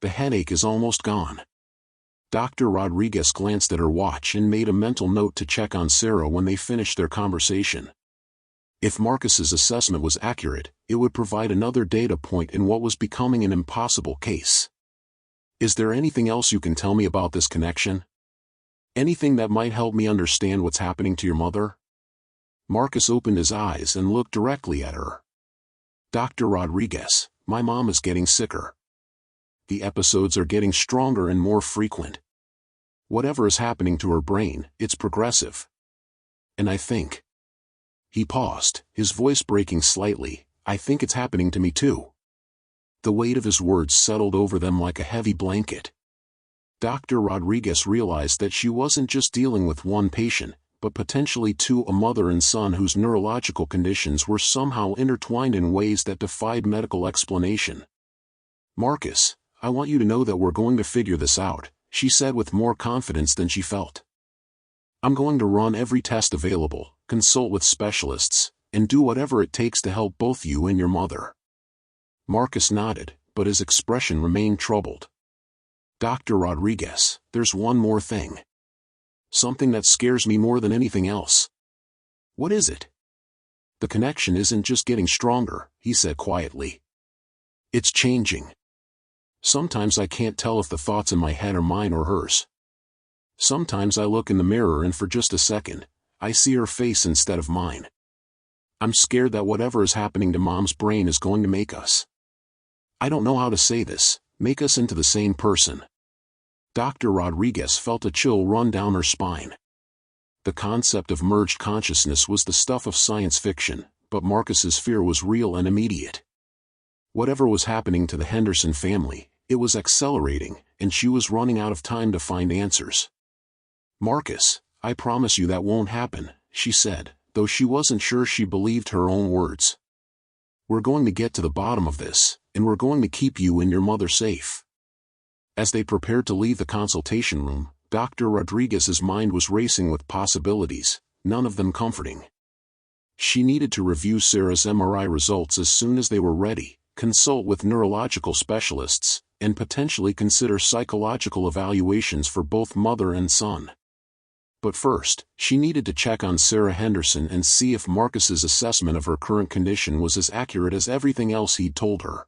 The headache is almost gone. Dr. Rodriguez glanced at her watch and made a mental note to check on Sarah when they finished their conversation. If Marcus's assessment was accurate, it would provide another data point in what was becoming an impossible case. Is there anything else you can tell me about this connection? Anything that might help me understand what's happening to your mother? Marcus opened his eyes and looked directly at her. Dr. Rodriguez, my mom is getting sicker. The episodes are getting stronger and more frequent. Whatever is happening to her brain, it's progressive. And I think... He paused, his voice breaking slightly, I think it's happening to me too. The weight of his words settled over them like a heavy blanket. Dr. Rodriguez realized that she wasn't just dealing with one patient, but potentially two, a mother and son whose neurological conditions were somehow intertwined in ways that defied medical explanation. Marcus, I want you to know that we're going to figure this out, she said with more confidence than she felt. I'm going to run every test available, consult with specialists, and do whatever it takes to help both you and your mother. Marcus nodded, but his expression remained troubled. Dr. Rodriguez, there's one more thing. Something that scares me more than anything else. What is it? The connection isn't just getting stronger, he said quietly. It's changing. Sometimes I can't tell if the thoughts in my head are mine or hers. Sometimes I look in the mirror and for just a second, I see her face instead of mine. I'm scared that whatever is happening to Mom's brain is going to make us. I don't know how to say this, make us into the same person. Dr. Rodriguez felt a chill run down her spine. The concept of merged consciousness was the stuff of science fiction, but Marcus's fear was real and immediate. Whatever was happening to the Henderson family, it was accelerating, and she was running out of time to find answers. Marcus, I promise you that won't happen, she said, though she wasn't sure she believed her own words. We're going to get to the bottom of this, and we're going to keep you and your mother safe. As they prepared to leave the consultation room, Dr. Rodriguez's mind was racing with possibilities, none of them comforting. She needed to review Sarah's MRI results as soon as they were ready, consult with neurological specialists, and potentially consider psychological evaluations for both mother and son. But first, she needed to check on Sarah Henderson and see if Marcus's assessment of her current condition was as accurate as everything else he'd told her.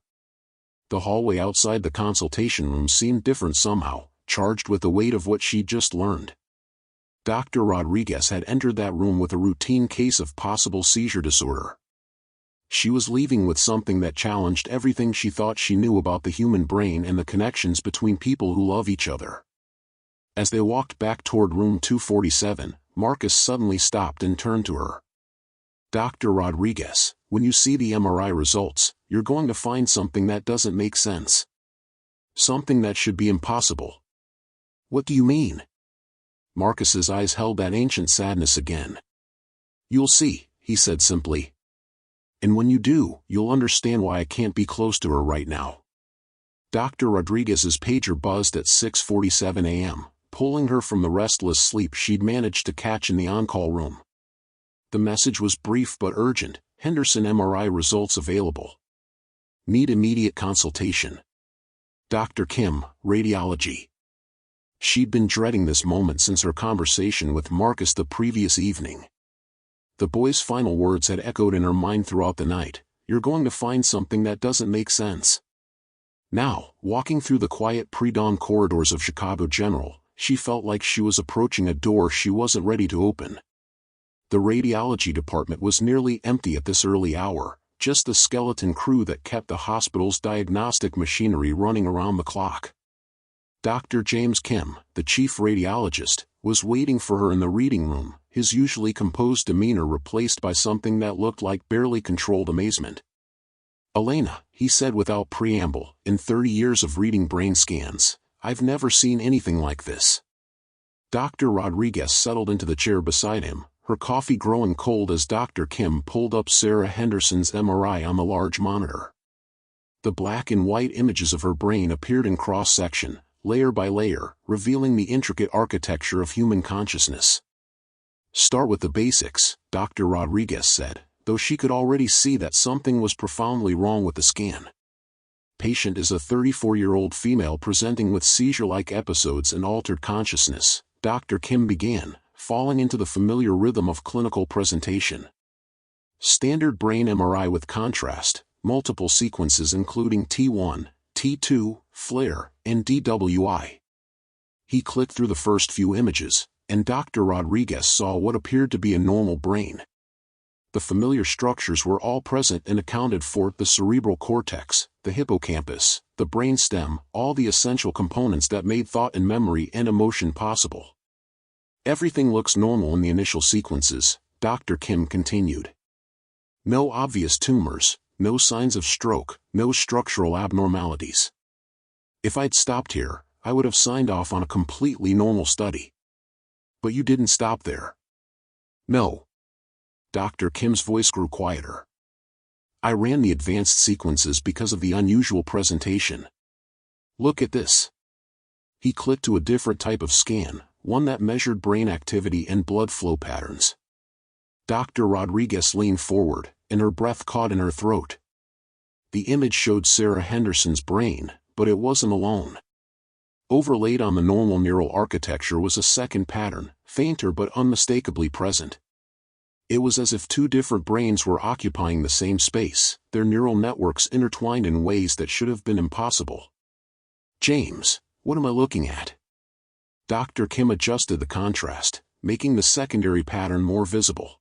The hallway outside the consultation room seemed different somehow, charged with the weight of what she'd just learned. Dr. Rodriguez had entered that room with a routine case of possible seizure disorder. She was leaving with something that challenged everything she thought she knew about the human brain and the connections between people who love each other. As they walked back toward room 247, Marcus suddenly stopped and turned to her. Dr. Rodriguez, when you see the MRI results, you're going to find something that doesn't make sense. Something that should be impossible. What do you mean? Marcus's eyes held that ancient sadness again. You'll see, he said simply. And when you do, you'll understand why I can't be close to her right now. Dr. Rodriguez's pager buzzed at 6:47 a.m., pulling her from the restless sleep she'd managed to catch in the on-call room. The message was brief but urgent: Henderson MRI results available. Need immediate consultation. Dr. Kim, radiology. She'd been dreading this moment since her conversation with Marcus the previous evening. The boy's final words had echoed in her mind throughout the night: you're going to find something that doesn't make sense. Now, walking through the quiet pre-dawn corridors of Chicago General, she felt like she was approaching a door she wasn't ready to open. The radiology department was nearly empty at this early hour, just the skeleton crew that kept the hospital's diagnostic machinery running around the clock. Dr. James Kim, the chief radiologist, was waiting for her in the reading room, his usually composed demeanor replaced by something that looked like barely controlled amazement. Elena, he said without preamble, in 30 years of reading brain scans, I've never seen anything like this. Dr. Rodriguez settled into the chair beside him, her coffee growing cold as Dr. Kim pulled up Sarah Henderson's MRI on the large monitor. The black and white images of her brain appeared in cross-section, layer by layer, revealing the intricate architecture of human consciousness. Start with the basics, Dr. Rodriguez said, though she could already see that something was profoundly wrong with the scan. Patient is a 34-year-old female presenting with seizure-like episodes and altered consciousness, Dr. Kim began, falling into the familiar rhythm of clinical presentation. Standard brain MRI with contrast, multiple sequences including T1, T2, FLAIR, and DWI. He clicked through the first few images, and Dr. Rodriguez saw what appeared to be a normal brain. The familiar structures were all present and accounted for: the cerebral cortex, the hippocampus, the brainstem, all the essential components that made thought and memory and emotion possible. Everything looks normal in the initial sequences, Dr. Kim continued. No obvious tumors, no signs of stroke, no structural abnormalities. If I'd stopped here, I would have signed off on a completely normal study. But you didn't stop there. No. Dr. Kim's voice grew quieter. I ran the advanced sequences because of the unusual presentation. Look at this. He clicked to a different type of scan, one that measured brain activity and blood flow patterns. Dr. Rodriguez leaned forward, and her breath caught in her throat. The image showed Sarah Henderson's brain, but it wasn't alone. Overlaid on the normal neural architecture was a second pattern, fainter but unmistakably present. It was as if two different brains were occupying the same space, their neural networks intertwined in ways that should have been impossible. James, what am I looking at? Dr. Kim adjusted the contrast, making the secondary pattern more visible.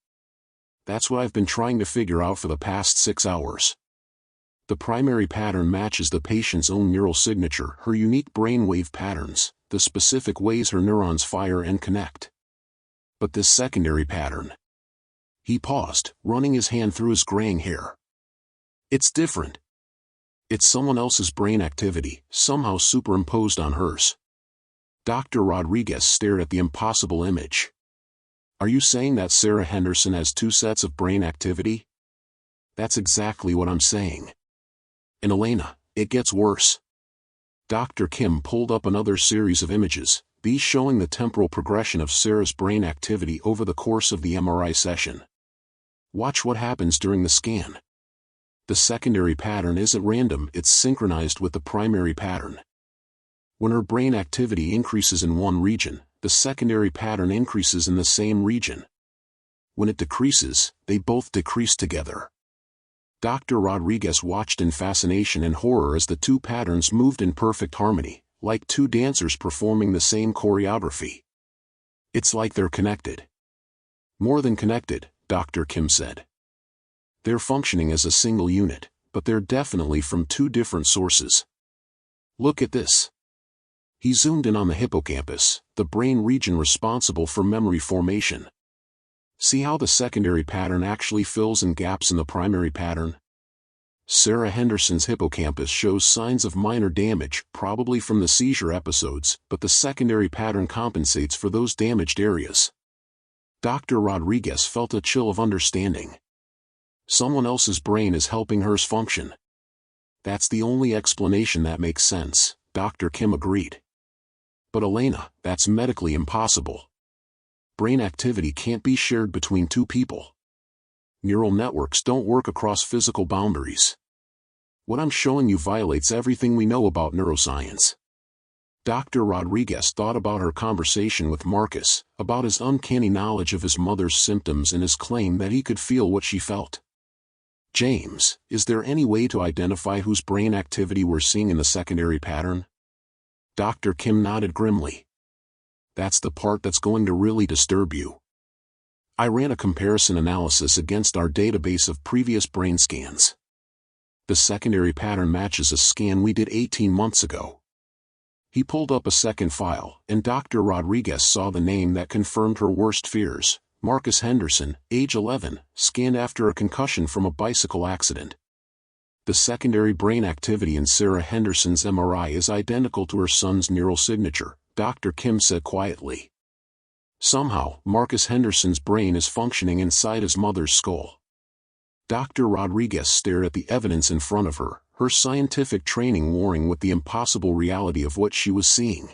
That's what I've been trying to figure out for the past 6 hours. The primary pattern matches the patient's own neural signature, her unique brainwave patterns, the specific ways her neurons fire and connect. But this secondary pattern. He paused, running his hand through his graying hair. It's different. It's someone else's brain activity, somehow superimposed on hers. Dr. Rodriguez stared at the impossible image. Are you saying that Sarah Henderson has two sets of brain activity? That's exactly what I'm saying. And Elena, it gets worse. Dr. Kim pulled up another series of images, these showing the temporal progression of Sarah's brain activity over the course of the MRI session. Watch what happens during the scan. The secondary pattern isn't random, it's synchronized with the primary pattern. When her brain activity increases in one region, the secondary pattern increases in the same region. When it decreases, they both decrease together. Dr. Rodriguez watched in fascination and horror as the two patterns moved in perfect harmony, like two dancers performing the same choreography. It's like they're connected. More than connected, Dr. Kim said. They're functioning as a single unit, but they're definitely from two different sources. Look at this. He zoomed in on the hippocampus, the brain region responsible for memory formation. See how the secondary pattern actually fills in gaps in the primary pattern? Sarah Henderson's hippocampus shows signs of minor damage, probably from the seizure episodes, but the secondary pattern compensates for those damaged areas. Dr. Rodriguez felt a chill of understanding. Someone else's brain is helping hers function. That's the only explanation that makes sense, Dr. Kim agreed. But Elena, that's medically impossible. Brain activity can't be shared between two people. Neural networks don't work across physical boundaries. What I'm showing you violates everything we know about neuroscience. Dr. Rodriguez thought about her conversation with Marcus, about his uncanny knowledge of his mother's symptoms and his claim that he could feel what she felt. James, is there any way to identify whose brain activity we're seeing in the secondary pattern? Dr. Kim nodded grimly. That's the part that's going to really disturb you. I ran a comparison analysis against our database of previous brain scans. The secondary pattern matches a scan we did 18 months ago. He pulled up a second file, and Dr. Rodriguez saw the name that confirmed her worst fears. Marcus Henderson, age 11, scanned after a concussion from a bicycle accident. The secondary brain activity in Sarah Henderson's MRI is identical to her son's neural signature, Dr. Kim said quietly. Somehow, Marcus Henderson's brain is functioning inside his mother's skull. Dr. Rodriguez stared at the evidence in front of her, her scientific training warring with the impossible reality of what she was seeing.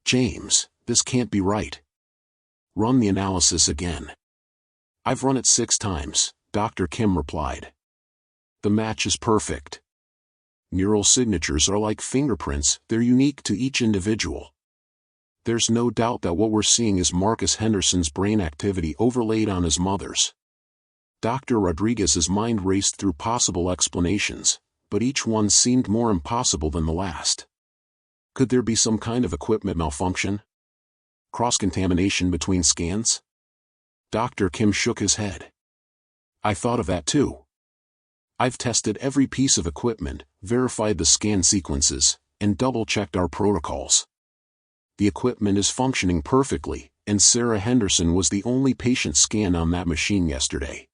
James, this can't be right. Run the analysis again. I've run it 6 times, Dr. Kim replied. The match is perfect. Neural signatures are like fingerprints, they're unique to each individual. There's no doubt that what we're seeing is Marcus Henderson's brain activity overlaid on his mother's. Dr. Rodriguez's mind raced through possible explanations, but each one seemed more impossible than the last. Could there be some kind of equipment malfunction? Cross-contamination between scans? Dr. Kim shook his head. I thought of that too. I've tested every piece of equipment, verified the scan sequences, and double-checked our protocols. The equipment is functioning perfectly, and Sarah Henderson was the only patient scanned on that machine yesterday.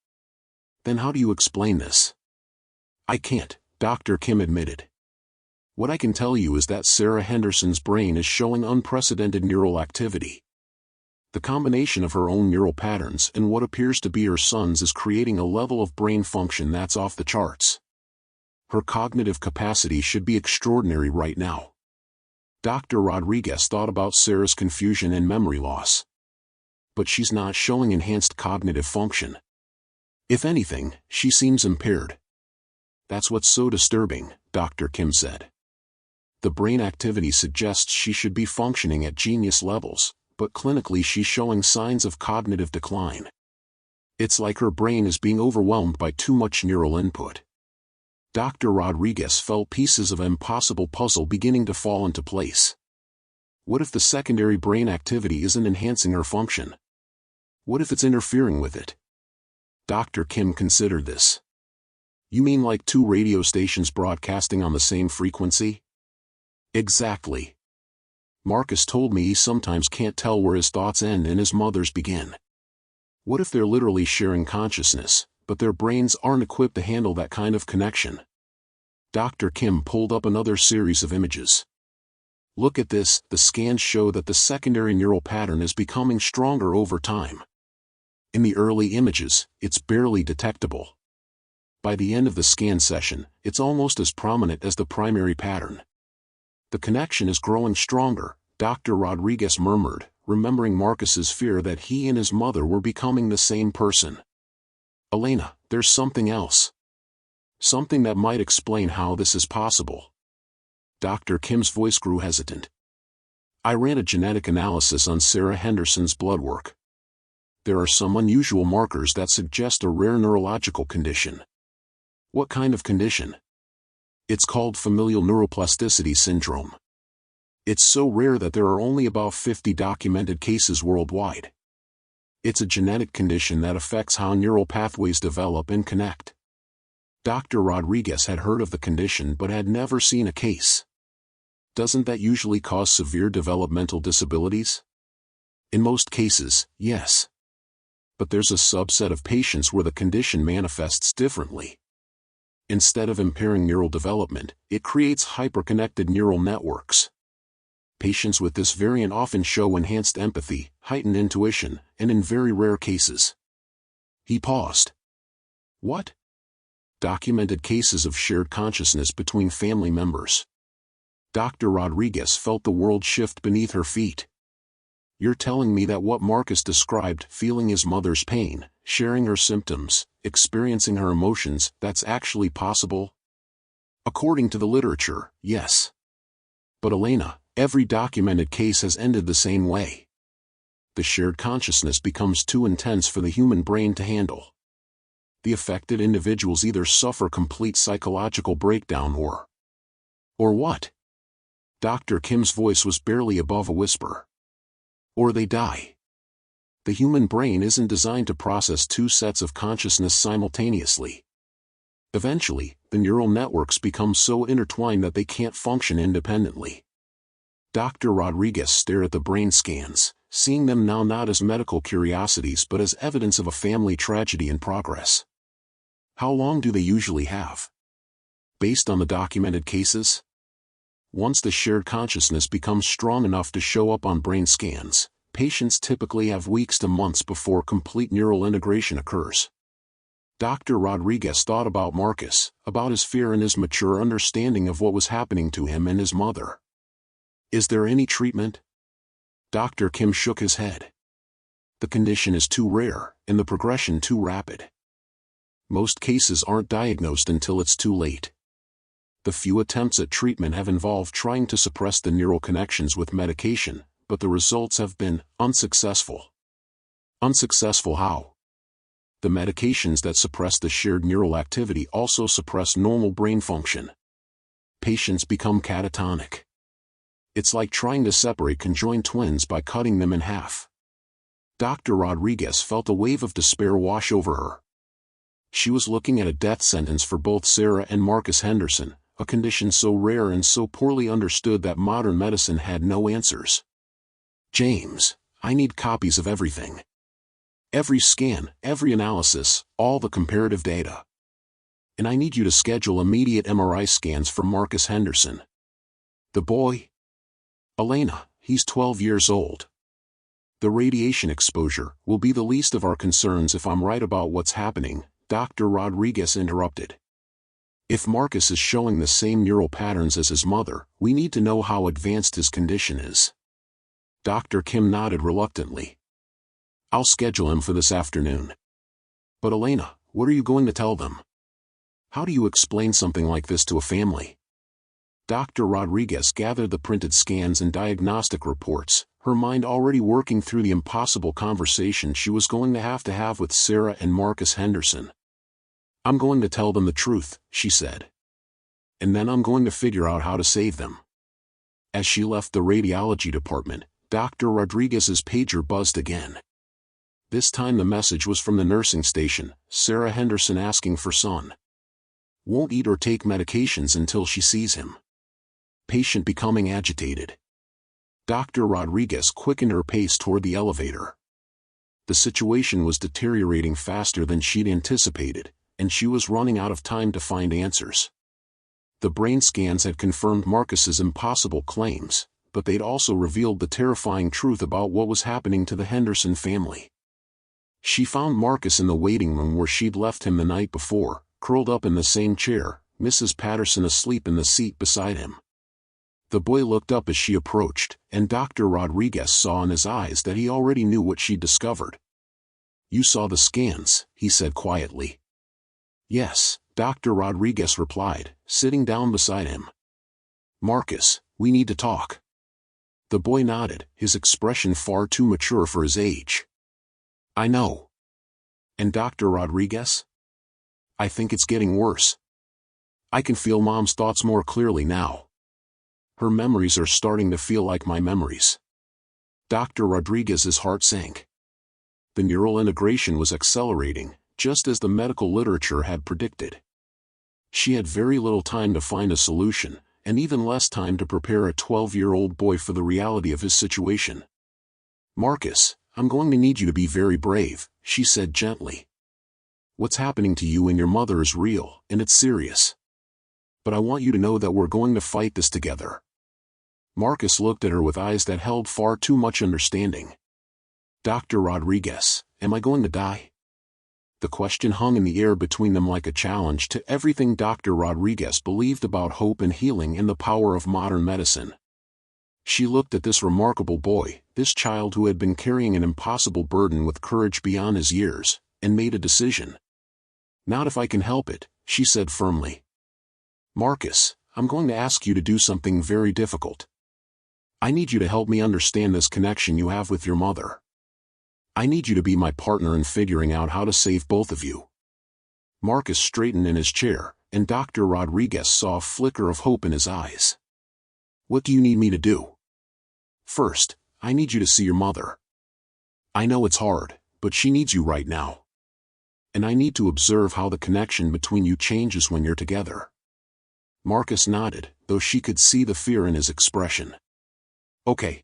Then how do you explain this? I can't, Dr. Kim admitted. What I can tell you is that Sarah Henderson's brain is showing unprecedented neural activity. The combination of her own neural patterns and what appears to be her son's is creating a level of brain function that's off the charts. Her cognitive capacity should be extraordinary right now. Dr. Rodriguez thought about Sarah's confusion and memory loss. But she's not showing enhanced cognitive function. If anything, she seems impaired. That's what's so disturbing, Dr. Kim said. The brain activity suggests she should be functioning at genius levels, but clinically she's showing signs of cognitive decline. It's like her brain is being overwhelmed by too much neural input. Dr. Rodriguez felt pieces of an impossible puzzle beginning to fall into place. What if the secondary brain activity isn't enhancing her function? What if it's interfering with it? Dr. Kim considered this. You mean like two radio stations broadcasting on the same frequency? Exactly. Marcus told me he sometimes can't tell where his thoughts end and his mother's begin. What if they're literally sharing consciousness, but their brains aren't equipped to handle that kind of connection? Dr. Kim pulled up another series of images. Look at this, the scans show that the secondary neural pattern is becoming stronger over time. In the early images, it's barely detectable. By the end of the scan session, it's almost as prominent as the primary pattern. The connection is growing stronger, Dr. Rodriguez murmured, remembering Marcus's fear that he and his mother were becoming the same person. Elena, there's something else. Something that might explain how this is possible. Dr. Kim's voice grew hesitant. I ran a genetic analysis on Sarah Henderson's blood work. There are some unusual markers that suggest a rare neurological condition. What kind of condition? It's called familial neuroplasticity syndrome. It's so rare that there are only about 50 documented cases worldwide. It's a genetic condition that affects how neural pathways develop and connect. Dr. Rodriguez had heard of the condition but had never seen a case. Doesn't that usually cause severe developmental disabilities? In most cases, yes. But there's a subset of patients where the condition manifests differently. Instead of impairing neural development, it creates hyperconnected neural networks. Patients with this variant often show enhanced empathy, heightened intuition, and in very rare cases. He paused. What? Documented cases of shared consciousness between family members. Dr. Rodriguez felt the world shift beneath her feet. You're telling me that what Marcus described, feeling his mother's pain, sharing her symptoms, experiencing her emotions, that's actually possible? According to the literature, yes. But Elena, every documented case has ended the same way. The shared consciousness becomes too intense for the human brain to handle. The affected individuals either suffer complete psychological breakdown or what? Dr. Kim's voice was barely above a whisper. Or they die. The human brain isn't designed to process two sets of consciousness simultaneously. Eventually, the neural networks become so intertwined that they can't function independently. Dr. Rodriguez stared at the brain scans, seeing them now not as medical curiosities but as evidence of a family tragedy in progress. How long do they usually have? Based on the documented cases? Once the shared consciousness becomes strong enough to show up on brain scans, patients typically have weeks to months before complete neural integration occurs. Dr. Rodriguez thought about Marcus, about his fear and his mature understanding of what was happening to him and his mother. Is there any treatment? Dr. Kim shook his head. The condition is too rare, and the progression too rapid. Most cases aren't diagnosed until it's too late. The few attempts at treatment have involved trying to suppress the neural connections with medication, but the results have been unsuccessful. Unsuccessful how? The medications that suppress the shared neural activity also suppress normal brain function. Patients become catatonic. It's like trying to separate conjoined twins by cutting them in half. Dr. Rodriguez felt a wave of despair wash over her. She was looking at a death sentence for both Sarah and Marcus Henderson, a condition so rare and so poorly understood that modern medicine had no answers. James, I need copies of everything. Every scan, every analysis, all the comparative data. And I need you to schedule immediate MRI scans for Marcus Henderson. The boy? Elena, he's 12 years old. The radiation exposure will be the least of our concerns if I'm right about what's happening, Dr. Rodriguez interrupted. If Marcus is showing the same neural patterns as his mother, we need to know how advanced his condition is. Dr. Kim nodded reluctantly. I'll schedule him for this afternoon. But Elena, what are you going to tell them? How do you explain something like this to a family? Dr. Rodriguez gathered the printed scans and diagnostic reports, her mind already working through the impossible conversation she was going to have with Sarah and Marcus Henderson. I'm going to tell them the truth, she said. And then I'm going to figure out how to save them. As she left the radiology department, Dr. Rodriguez's pager buzzed again. This time the message was from the nursing station, Sarah Henderson asking for son. Won't eat or take medications until she sees him. Patient becoming agitated. Dr. Rodriguez quickened her pace toward the elevator. The situation was deteriorating faster than she'd anticipated, and she was running out of time to find answers. The brain scans had confirmed Marcus's impossible claims, but they'd also revealed the terrifying truth about what was happening to the Henderson family. She found Marcus in the waiting room where she'd left him the night before, curled up in the same chair, Mrs. Patterson asleep in the seat beside him. The boy looked up as she approached, and Dr. Rodriguez saw in his eyes that he already knew what she'd discovered. You saw the scans, he said quietly. Yes, Dr. Rodriguez replied, sitting down beside him. Marcus, we need to talk. The boy nodded, his expression far too mature for his age. I know. And Dr. Rodriguez? I think it's getting worse. I can feel Mom's thoughts more clearly now. Her memories are starting to feel like my memories. Dr. Rodriguez's heart sank. The neural integration was accelerating, just as the medical literature had predicted. She had very little time to find a solution, and even less time to prepare a 12-year-old boy for the reality of his situation. Marcus, I'm going to need you to be very brave, she said gently. What's happening to you and your mother is real, and it's serious. But I want you to know that we're going to fight this together. Marcus looked at her with eyes that held far too much understanding. Dr. Rodriguez, am I going to die? The question hung in the air between them like a challenge to everything Dr. Rodriguez believed about hope and healing and the power of modern medicine. She looked at this remarkable boy, this child who had been carrying an impossible burden with courage beyond his years, and made a decision. Not if I can help it, she said firmly. Marcus, I'm going to ask you to do something very difficult. I need you to help me understand this connection you have with your mother. I need you to be my partner in figuring out how to save both of you. Marcus straightened in his chair, and Dr. Rodriguez saw a flicker of hope in his eyes. What do you need me to do? First, I need you to see your mother. I know it's hard, but she needs you right now. And I need to observe how the connection between you changes when you're together. Marcus nodded, though she could see the fear in his expression. Okay.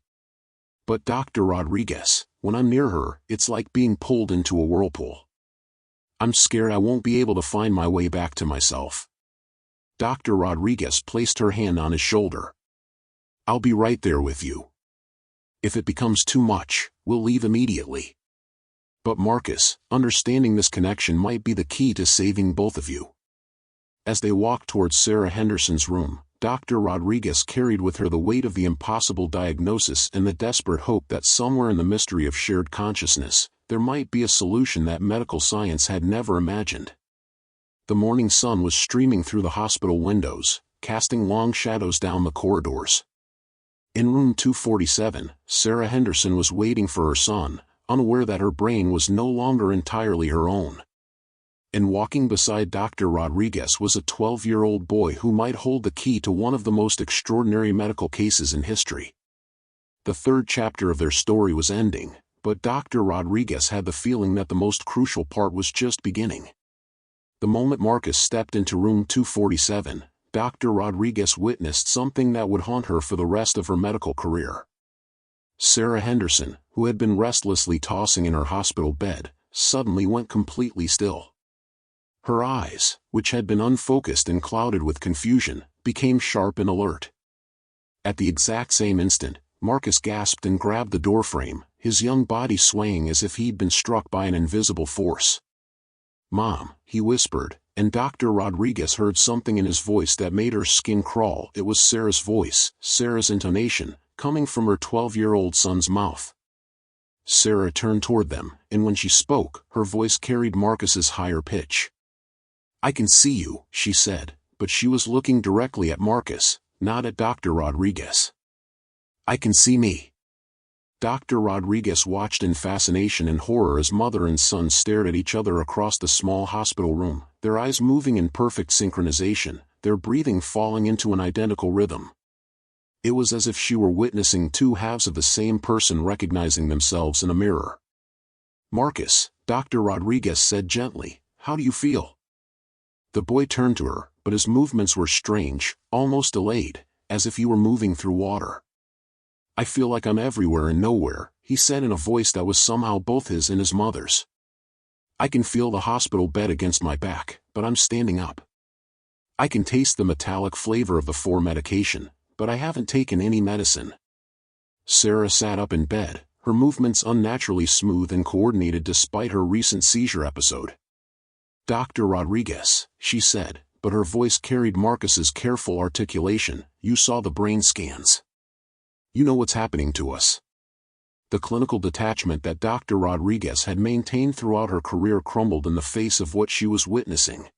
But Dr. Rodriguez, when I'm near her, it's like being pulled into a whirlpool. I'm scared I won't be able to find my way back to myself. Dr. Rodriguez placed her hand on his shoulder. I'll be right there with you. If it becomes too much, we'll leave immediately. But Marcus, understanding this connection might be the key to saving both of you. As they walked towards Sarah Henderson's room, Dr. Rodriguez carried with her the weight of the impossible diagnosis and the desperate hope that somewhere in the mystery of shared consciousness, there might be a solution that medical science had never imagined. The morning sun was streaming through the hospital windows, casting long shadows down the corridors. In room 247, Sarah Henderson was waiting for her son, unaware that her brain was no longer entirely her own. And walking beside Dr. Rodriguez was a 12-year-old boy who might hold the key to one of the most extraordinary medical cases in history. The third chapter of their story was ending, but Dr. Rodriguez had the feeling that the most crucial part was just beginning. The moment Marcus stepped into room 247, Dr. Rodriguez witnessed something that would haunt her for the rest of her medical career. Sarah Henderson, who had been restlessly tossing in her hospital bed, suddenly went completely still. Her eyes, which had been unfocused and clouded with confusion, became sharp and alert. At the exact same instant, Marcus gasped and grabbed the doorframe, his young body swaying as if he'd been struck by an invisible force. Mom, he whispered, And Dr. Rodriguez heard something in his voice that made her skin crawl. It was Sarah's voice, Sarah's intonation, coming from her 12-year-old son's mouth. Sarah turned toward them, and when she spoke, her voice carried Marcus's higher pitch. "I can see you," she said, but she was looking directly at Marcus, not at Dr. Rodriguez. "I can see me." Dr. Rodriguez watched in fascination and horror as mother and son stared at each other across the small hospital room, their eyes moving in perfect synchronization, their breathing falling into an identical rhythm. It was as if she were witnessing two halves of the same person recognizing themselves in a mirror. "Marcus," Dr. Rodriguez said gently, "how do you feel?" The boy turned to her, but his movements were strange, almost delayed, as if he were moving through water. "I feel like I'm everywhere and nowhere," he said in a voice that was somehow both his and his mother's. "I can feel the hospital bed against my back, but I'm standing up. I can taste the metallic flavor of the 4 medication, but I haven't taken any medicine." Sarah sat up in bed, her movements unnaturally smooth and coordinated despite her recent seizure episode. "Dr. Rodriguez," she said, but her voice carried Marcus's careful articulation, "you saw the brain scans. You know what's happening to us." The clinical detachment that Dr. Rodriguez had maintained throughout her career crumbled in the face of what she was witnessing.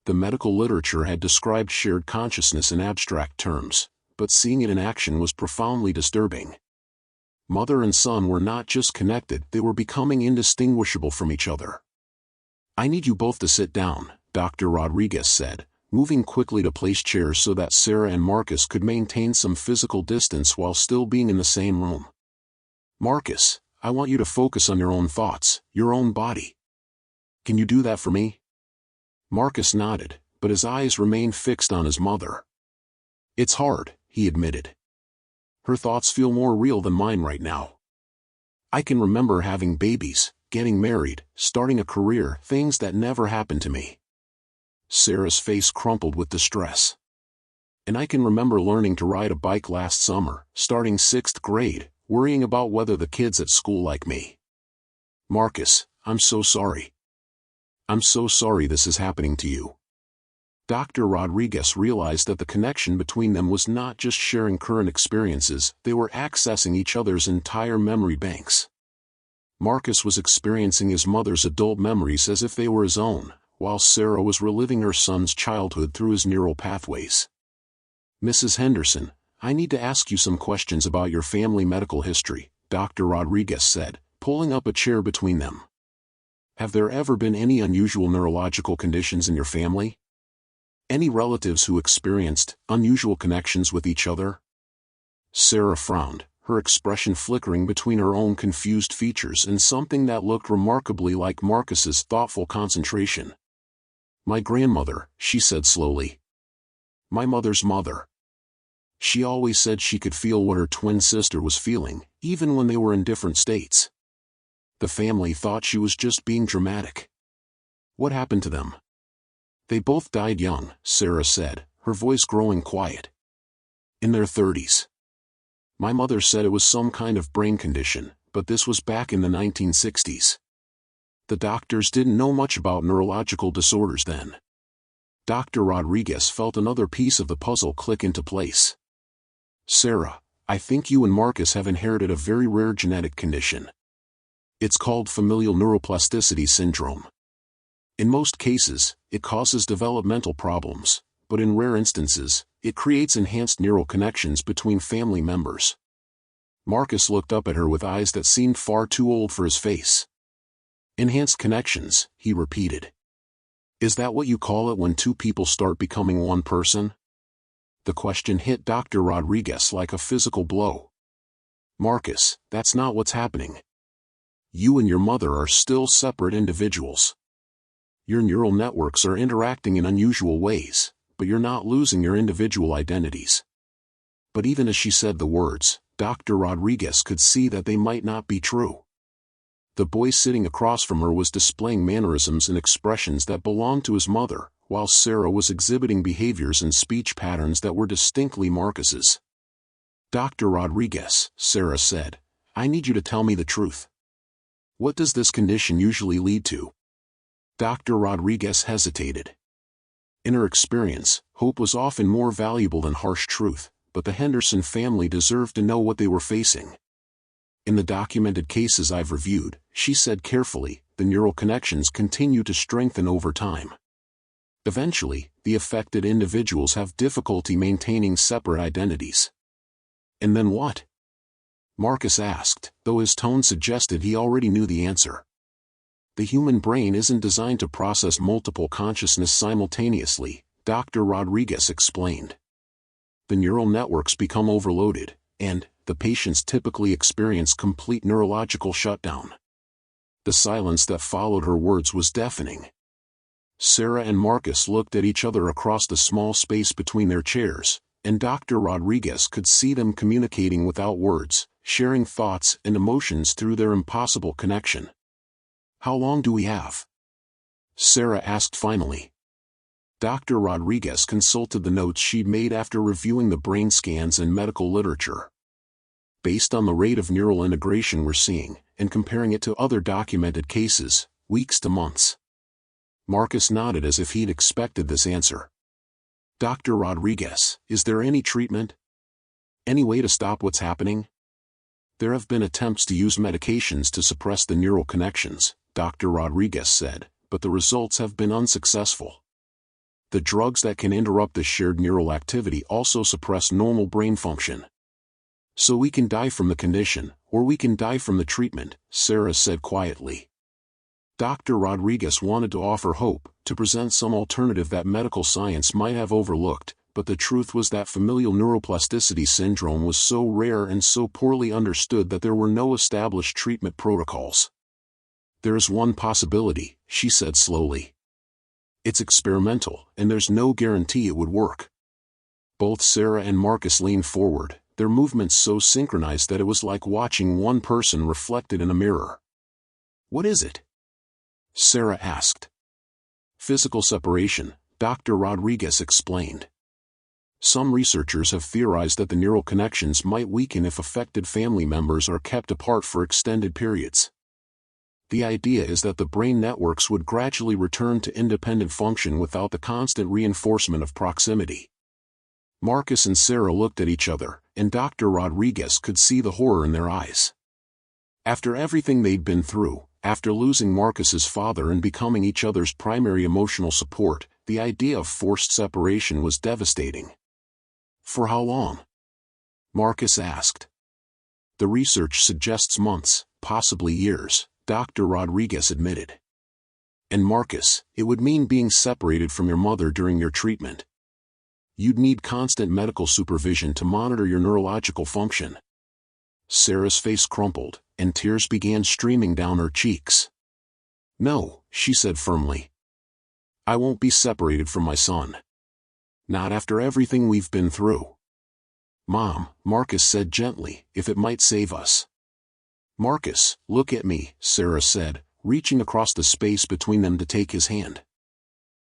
The medical literature had described shared consciousness in abstract terms, but seeing it in action was profoundly disturbing. Mother and son were not just connected, they were becoming indistinguishable from each other. "I need you both to sit down," Dr. Rodriguez said, moving quickly to place chairs so that Sarah and Marcus could maintain some physical distance while still being in the same room. "Marcus, I want you to focus on your own thoughts, your own body. Can you do that for me?" Marcus nodded, but his eyes remained fixed on his mother. "It's hard," he admitted. "Her thoughts feel more real than mine right now. I can remember having babies, getting married, starting a career, things that never happened to me." Sarah's face crumpled with distress. "And I can remember learning to ride a bike last summer, starting 6th grade, worrying about whether the kids at school like me. Marcus, I'm so sorry. I'm so sorry this is happening to you." Dr. Rodriguez realized that the connection between them was not just sharing current experiences, they were accessing each other's entire memory banks. Marcus was experiencing his mother's adult memories as if they were his own, while Sarah was reliving her son's childhood through his neural pathways. "Mrs. Henderson, I need to ask you some questions about your family medical history," Dr. Rodriguez said, pulling up a chair between them. "Have there ever been any unusual neurological conditions in your family? Any relatives who experienced unusual connections with each other?" Sarah frowned, her expression flickering between her own confused features and something that looked remarkably like Marcus's thoughtful concentration. "My grandmother," she said slowly. "My mother's mother. She always said she could feel what her twin sister was feeling, even when they were in different states. The family thought she was just being dramatic." "What happened to them?" "They both died young," Sarah said, her voice growing quiet. "In their 30s. My mother said it was some kind of brain condition, but this was back in the 1960s. The doctors didn't know much about neurological disorders then." Dr. Rodriguez felt another piece of the puzzle click into place. "Sarah, I think you and Marcus have inherited a very rare genetic condition. It's called familial neuroplasticity syndrome. In most cases, it causes developmental problems, but in rare instances, it creates enhanced neural connections between family members." Marcus looked up at her with eyes that seemed far too old for his face. "Enhanced connections," he repeated. "Is that what you call it when two people start becoming one person?" The question hit Dr. Rodriguez like a physical blow. "Marcus, that's not what's happening. You and your mother are still separate individuals. Your neural networks are interacting in unusual ways, but you're not losing your individual identities." But even as she said the words, Dr. Rodriguez could see that they might not be true. The boy sitting across from her was displaying mannerisms and expressions that belonged to his mother, while Sarah was exhibiting behaviors and speech patterns that were distinctly Marcus's. "Dr. Rodriguez," Sarah said, "I need you to tell me the truth. What does this condition usually lead to?" Dr. Rodriguez hesitated. In her experience, hope was often more valuable than harsh truth, but the Henderson family deserved to know what they were facing. In the documented cases I've reviewed, she said carefully, the neural connections continue to strengthen over time. Eventually, the affected individuals have difficulty maintaining separate identities. And then what? Marcus asked, though his tone suggested he already knew the answer. The human brain isn't designed to process multiple consciousness simultaneously, Dr. Rodriguez explained. The neural networks become overloaded, and the patients typically experience complete neurological shutdown. The silence that followed her words was deafening. Sarah and Marcus looked at each other across the small space between their chairs, and Dr. Rodriguez could see them communicating without words, sharing thoughts and emotions through their impossible connection. "How long do we have?" Sarah asked finally. Dr. Rodriguez consulted the notes she'd made after reviewing the brain scans and medical literature. Based on the rate of neural integration we're seeing, and comparing it to other documented cases, weeks to months. Marcus nodded as if he'd expected this answer. "Dr. Rodriguez, is there any treatment? Any way to stop what's happening?" "There have been attempts to use medications to suppress the neural connections," Dr. Rodriguez said, "but the results have been unsuccessful. The drugs that can interrupt the shared neural activity also suppress normal brain function. So we can die from the condition, or we can die from the treatment," Sarah said quietly. Dr. Rodriguez wanted to offer hope, to present some alternative that medical science might have overlooked, but the truth was that familial neuroplasticity syndrome was so rare and so poorly understood that there were no established treatment protocols. "There is one possibility," she said slowly. "It's experimental, and there's no guarantee it would work." Both Sarah and Marcus leaned forward, their movements so synchronized that it was like watching one person reflected in a mirror. "What is it?" Sarah asked. "Physical separation," Dr. Rodriguez explained. "Some researchers have theorized that the neural connections might weaken if affected family members are kept apart for extended periods. The idea is that the brain networks would gradually return to independent function without the constant reinforcement of proximity." Marcus and Sarah looked at each other, and Dr. Rodriguez could see the horror in their eyes. After everything they'd been through, after losing Marcus's father and becoming each other's primary emotional support, the idea of forced separation was devastating. "For how long?" Marcus asked. "The research suggests months, possibly years," Dr. Rodriguez admitted. "And Marcus, it would mean being separated from your mother during your treatment. You'd need constant medical supervision to monitor your neurological function." Sarah's face crumpled, and tears began streaming down her cheeks. "No," she said firmly. "I won't be separated from my son. Not after everything we've been through." "Mom," Marcus said gently, "if it might save us." "Marcus, look at me," Sarah said, reaching across the space between them to take his hand.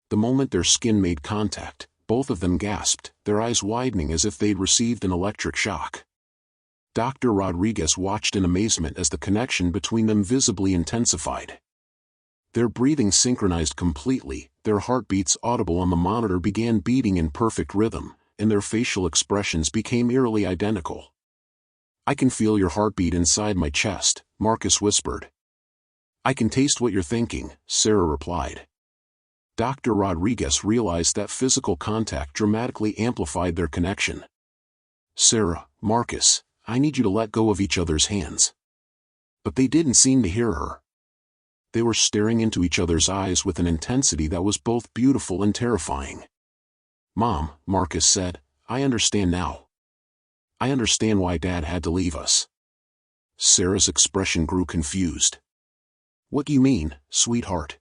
The moment their skin made contact, both of them gasped, their eyes widening as if they'd received an electric shock. Dr. Rodriguez watched in amazement as the connection between them visibly intensified. Their breathing synchronized completely, their heartbeats audible on the monitor began beating in perfect rhythm, and their facial expressions became eerily identical. "I can feel your heartbeat inside my chest," Marcus whispered. "I can taste what you're thinking," Sarah replied. Dr. Rodriguez realized that physical contact dramatically amplified their connection. "Sarah, Marcus, I need you to let go of each other's hands." But they didn't seem to hear her. They were staring into each other's eyes with an intensity that was both beautiful and terrifying. "Mom," Marcus said, "I understand now. I understand why Dad had to leave us." Sarah's expression grew confused. "What do you mean, sweetheart?"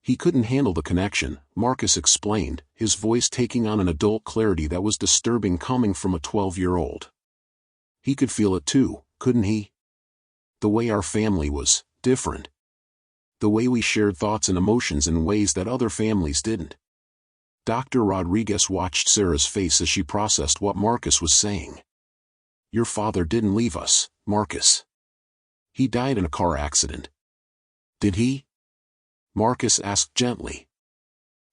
"He couldn't handle the connection," Marcus explained, his voice taking on an adult clarity that was disturbing coming from a 12-year-old. "He could feel it too, couldn't he? The way our family was different. The way we shared thoughts and emotions in ways that other families didn't." Dr. Rodriguez watched Sarah's face as she processed what Marcus was saying. "Your father didn't leave us, Marcus. He died in a car accident." "Did he?" Marcus asked gently.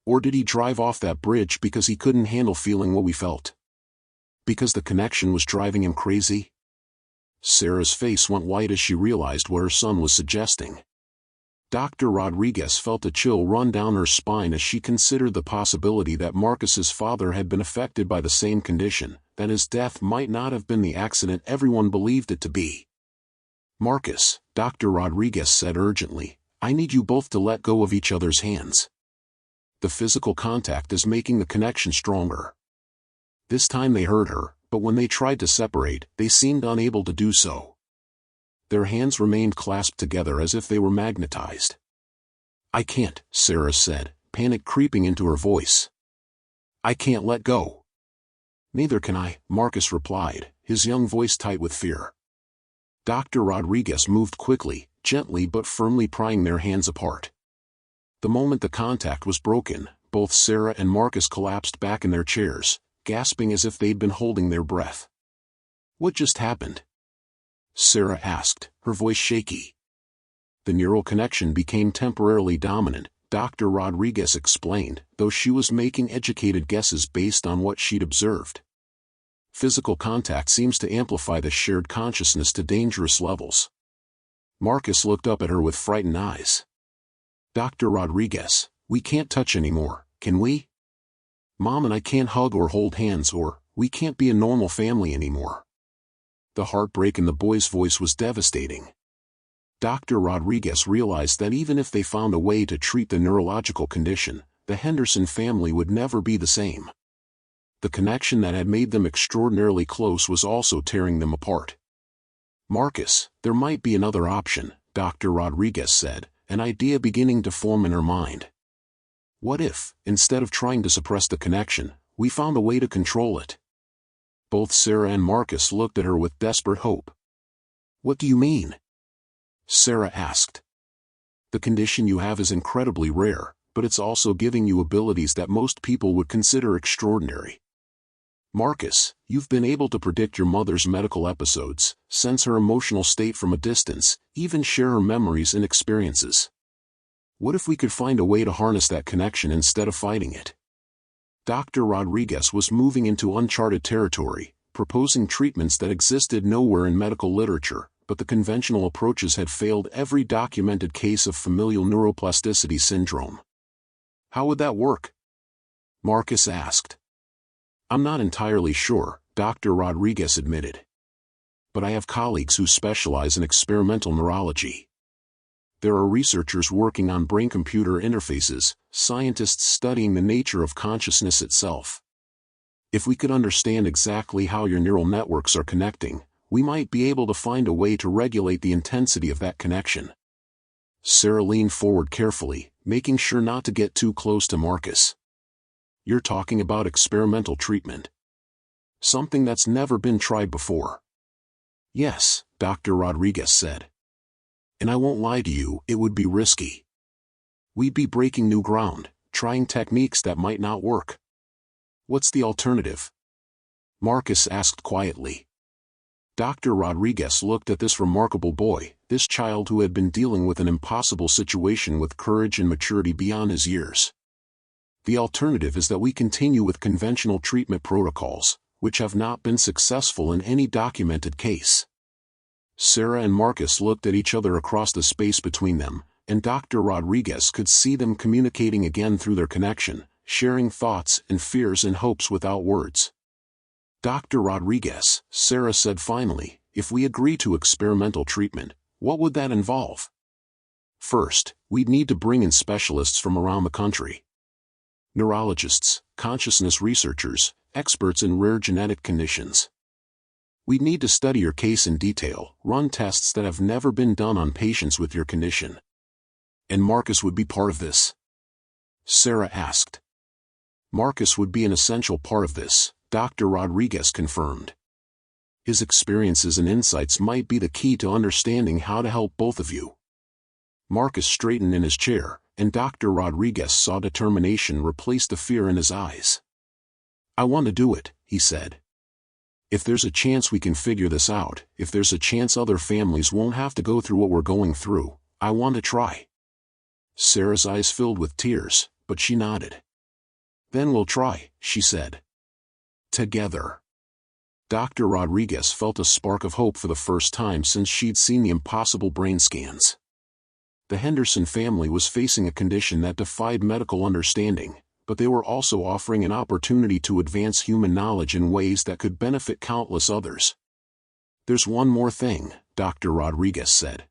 Or did he drive off that bridge because he couldn't handle feeling what we felt? Because the connection was driving him crazy? Sarah's face went white as she realized what her son was suggesting. Dr. Rodriguez felt a chill run down her spine as she considered the possibility that Marcus's father had been affected by the same condition, that his death might not have been the accident everyone believed it to be. Marcus, Dr. Rodriguez said urgently, I need you both to let go of each other's hands. The physical contact is making the connection stronger. This time they heard her, but when they tried to separate, they seemed unable to do so. Their hands remained clasped together as if they were magnetized. I can't, Sarah said, panic creeping into her voice. I can't let go. Neither can I, Marcus replied, his young voice tight with fear. Dr. Rodriguez moved quickly, gently but firmly prying their hands apart. The moment the contact was broken, both Sarah and Marcus collapsed back in their chairs, gasping as if they'd been holding their breath. What just happened? Sarah asked, her voice shaky. The neural connection became temporarily dominant, Dr. Rodriguez explained, though she was making educated guesses based on what she'd observed. Physical contact seems to amplify the shared consciousness to dangerous levels. Marcus looked up at her with frightened eyes. Dr. Rodriguez, we can't touch anymore, can we? Mom and I can't hug or hold hands, or we can't be a normal family anymore. The heartbreak in the boy's voice was devastating. Dr. Rodriguez realized that even if they found a way to treat the neurological condition, the Henderson family would never be the same. The connection that had made them extraordinarily close was also tearing them apart. Marcus, there might be another option, Dr. Rodriguez said, an idea beginning to form in her mind. What if, instead of trying to suppress the connection, we found a way to control it? Both Sarah and Marcus looked at her with desperate hope. What do you mean? Sarah asked. The condition you have is incredibly rare, but it's also giving you abilities that most people would consider extraordinary. Marcus, you've been able to predict your mother's medical episodes, sense her emotional state from a distance, even share her memories and experiences. What if we could find a way to harness that connection instead of fighting it? Dr. Rodriguez was moving into uncharted territory, proposing treatments that existed nowhere in medical literature, but the conventional approaches had failed every documented case of familial neuroplasticity syndrome. How would that work? Marcus asked. I'm not entirely sure, Dr. Rodriguez admitted. But I have colleagues who specialize in experimental neurology. There are researchers working on brain-computer interfaces, scientists studying the nature of consciousness itself. If we could understand exactly how your neural networks are connecting, we might be able to find a way to regulate the intensity of that connection. Sarah leaned forward carefully, making sure not to get too close to Marcus. You're talking about experimental treatment. Something that's never been tried before. Yes, Dr. Rodriguez said. And I won't lie to you, it would be risky. We'd be breaking new ground, trying techniques that might not work. What's the alternative? Marcus asked quietly. Dr. Rodriguez looked at this remarkable boy, this child who had been dealing with an impossible situation with courage and maturity beyond his years. The alternative is that we continue with conventional treatment protocols, which have not been successful in any documented case. Sarah and Marcus looked at each other across the space between them, and Dr. Rodriguez could see them communicating again through their connection, sharing thoughts and fears and hopes without words. Dr. Rodriguez, Sarah said finally, if we agree to experimental treatment, what would that involve? First, we'd need to bring in specialists from around the country. Neurologists, consciousness researchers, experts in rare genetic conditions. We'd need to study your case in detail, run tests that have never been done on patients with your condition. And Marcus would be part of this? Sarah asked. Marcus would be an essential part of this, Dr. Rodriguez confirmed. His experiences and insights might be the key to understanding how to help both of you. Marcus straightened in his chair, and Dr. Rodriguez saw determination replace the fear in his eyes. I want to do it, he said. If there's a chance we can figure this out, if there's a chance other families won't have to go through what we're going through, I want to try. Sarah's eyes filled with tears, but she nodded. "Then we'll try," she said. "Together." Dr. Rodriguez felt a spark of hope for the first time since she'd seen the impossible brain scans. The Henderson family was facing a condition that defied medical understanding, but they were also offering an opportunity to advance human knowledge in ways that could benefit countless others. "There's one more thing," Dr. Rodriguez said.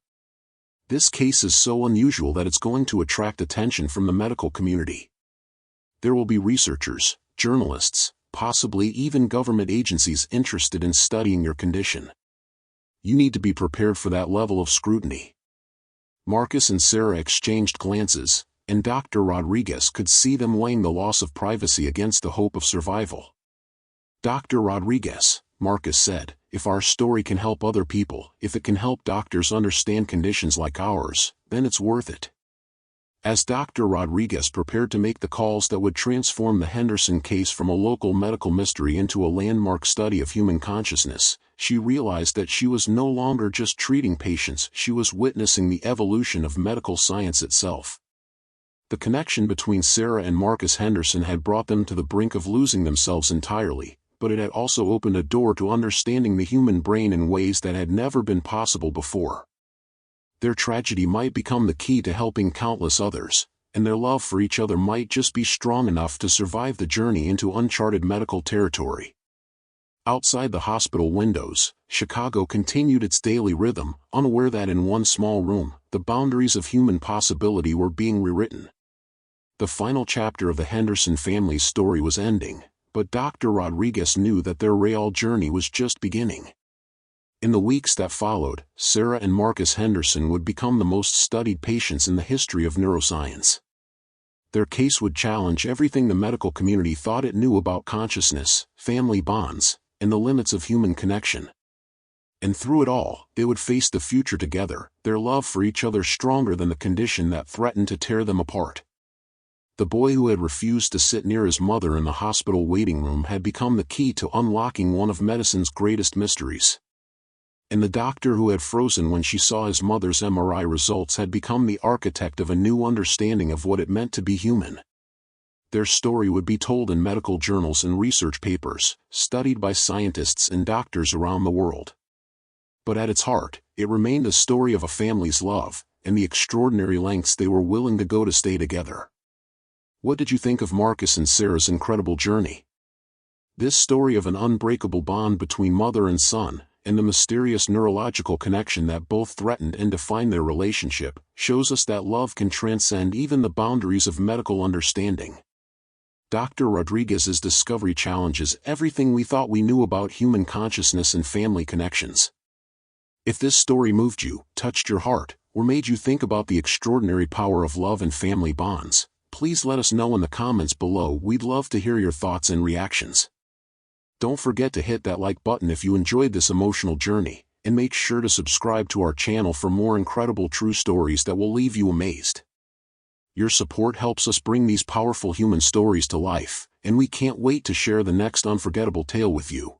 "This case is so unusual that it's going to attract attention from the medical community. There will be researchers, journalists, possibly even government agencies interested in studying your condition. You need to be prepared for that level of scrutiny." Marcus and Sarah exchanged glances, and Dr. Rodriguez could see them weighing the loss of privacy against the hope of survival. "Dr. Rodriguez," Marcus said, "if our story can help other people, if it can help doctors understand conditions like ours, then it's worth it." As Dr. Rodriguez prepared to make the calls that would transform the Henderson case from a local medical mystery into a landmark study of human consciousness, she realized that she was no longer just treating patients, she was witnessing the evolution of medical science itself. The connection between Sarah and Marcus Henderson had brought them to the brink of losing themselves entirely, but it had also opened a door to understanding the human brain in ways that had never been possible before. Their tragedy might become the key to helping countless others, and their love for each other might just be strong enough to survive the journey into uncharted medical territory. Outside the hospital windows, Chicago continued its daily rhythm, unaware that in one small room, the boundaries of human possibility were being rewritten. The final chapter of the Henderson family's story was ending, but Dr. Rodriguez knew that their real journey was just beginning. In the weeks that followed, Sarah and Marcus Henderson would become the most studied patients in the history of neuroscience. Their case would challenge everything the medical community thought it knew about consciousness, family bonds, and the limits of human connection. And through it all, they would face the future together, their love for each other stronger than the condition that threatened to tear them apart. The boy who had refused to sit near his mother in the hospital waiting room had become the key to unlocking one of medicine's greatest mysteries. And the doctor who had frozen when she saw his mother's MRI results had become the architect of a new understanding of what it meant to be human. Their story would be told in medical journals and research papers, studied by scientists and doctors around the world. But at its heart, it remained a story of a family's love, and the extraordinary lengths they were willing to go to stay together. What did you think of Marcus and Sarah's incredible journey? This story of an unbreakable bond between mother and son, and the mysterious neurological connection that both threatened and defined their relationship, shows us that love can transcend even the boundaries of medical understanding. Dr. Rodriguez's discovery challenges everything we thought we knew about human consciousness and family connections. If this story moved you, touched your heart, or made you think about the extraordinary power of love and family bonds, please let us know in the comments below. We'd love to hear your thoughts and reactions. Don't forget to hit that like button if you enjoyed this emotional journey, and make sure to subscribe to our channel for more incredible true stories that will leave you amazed. Your support helps us bring these powerful human stories to life, and we can't wait to share the next unforgettable tale with you.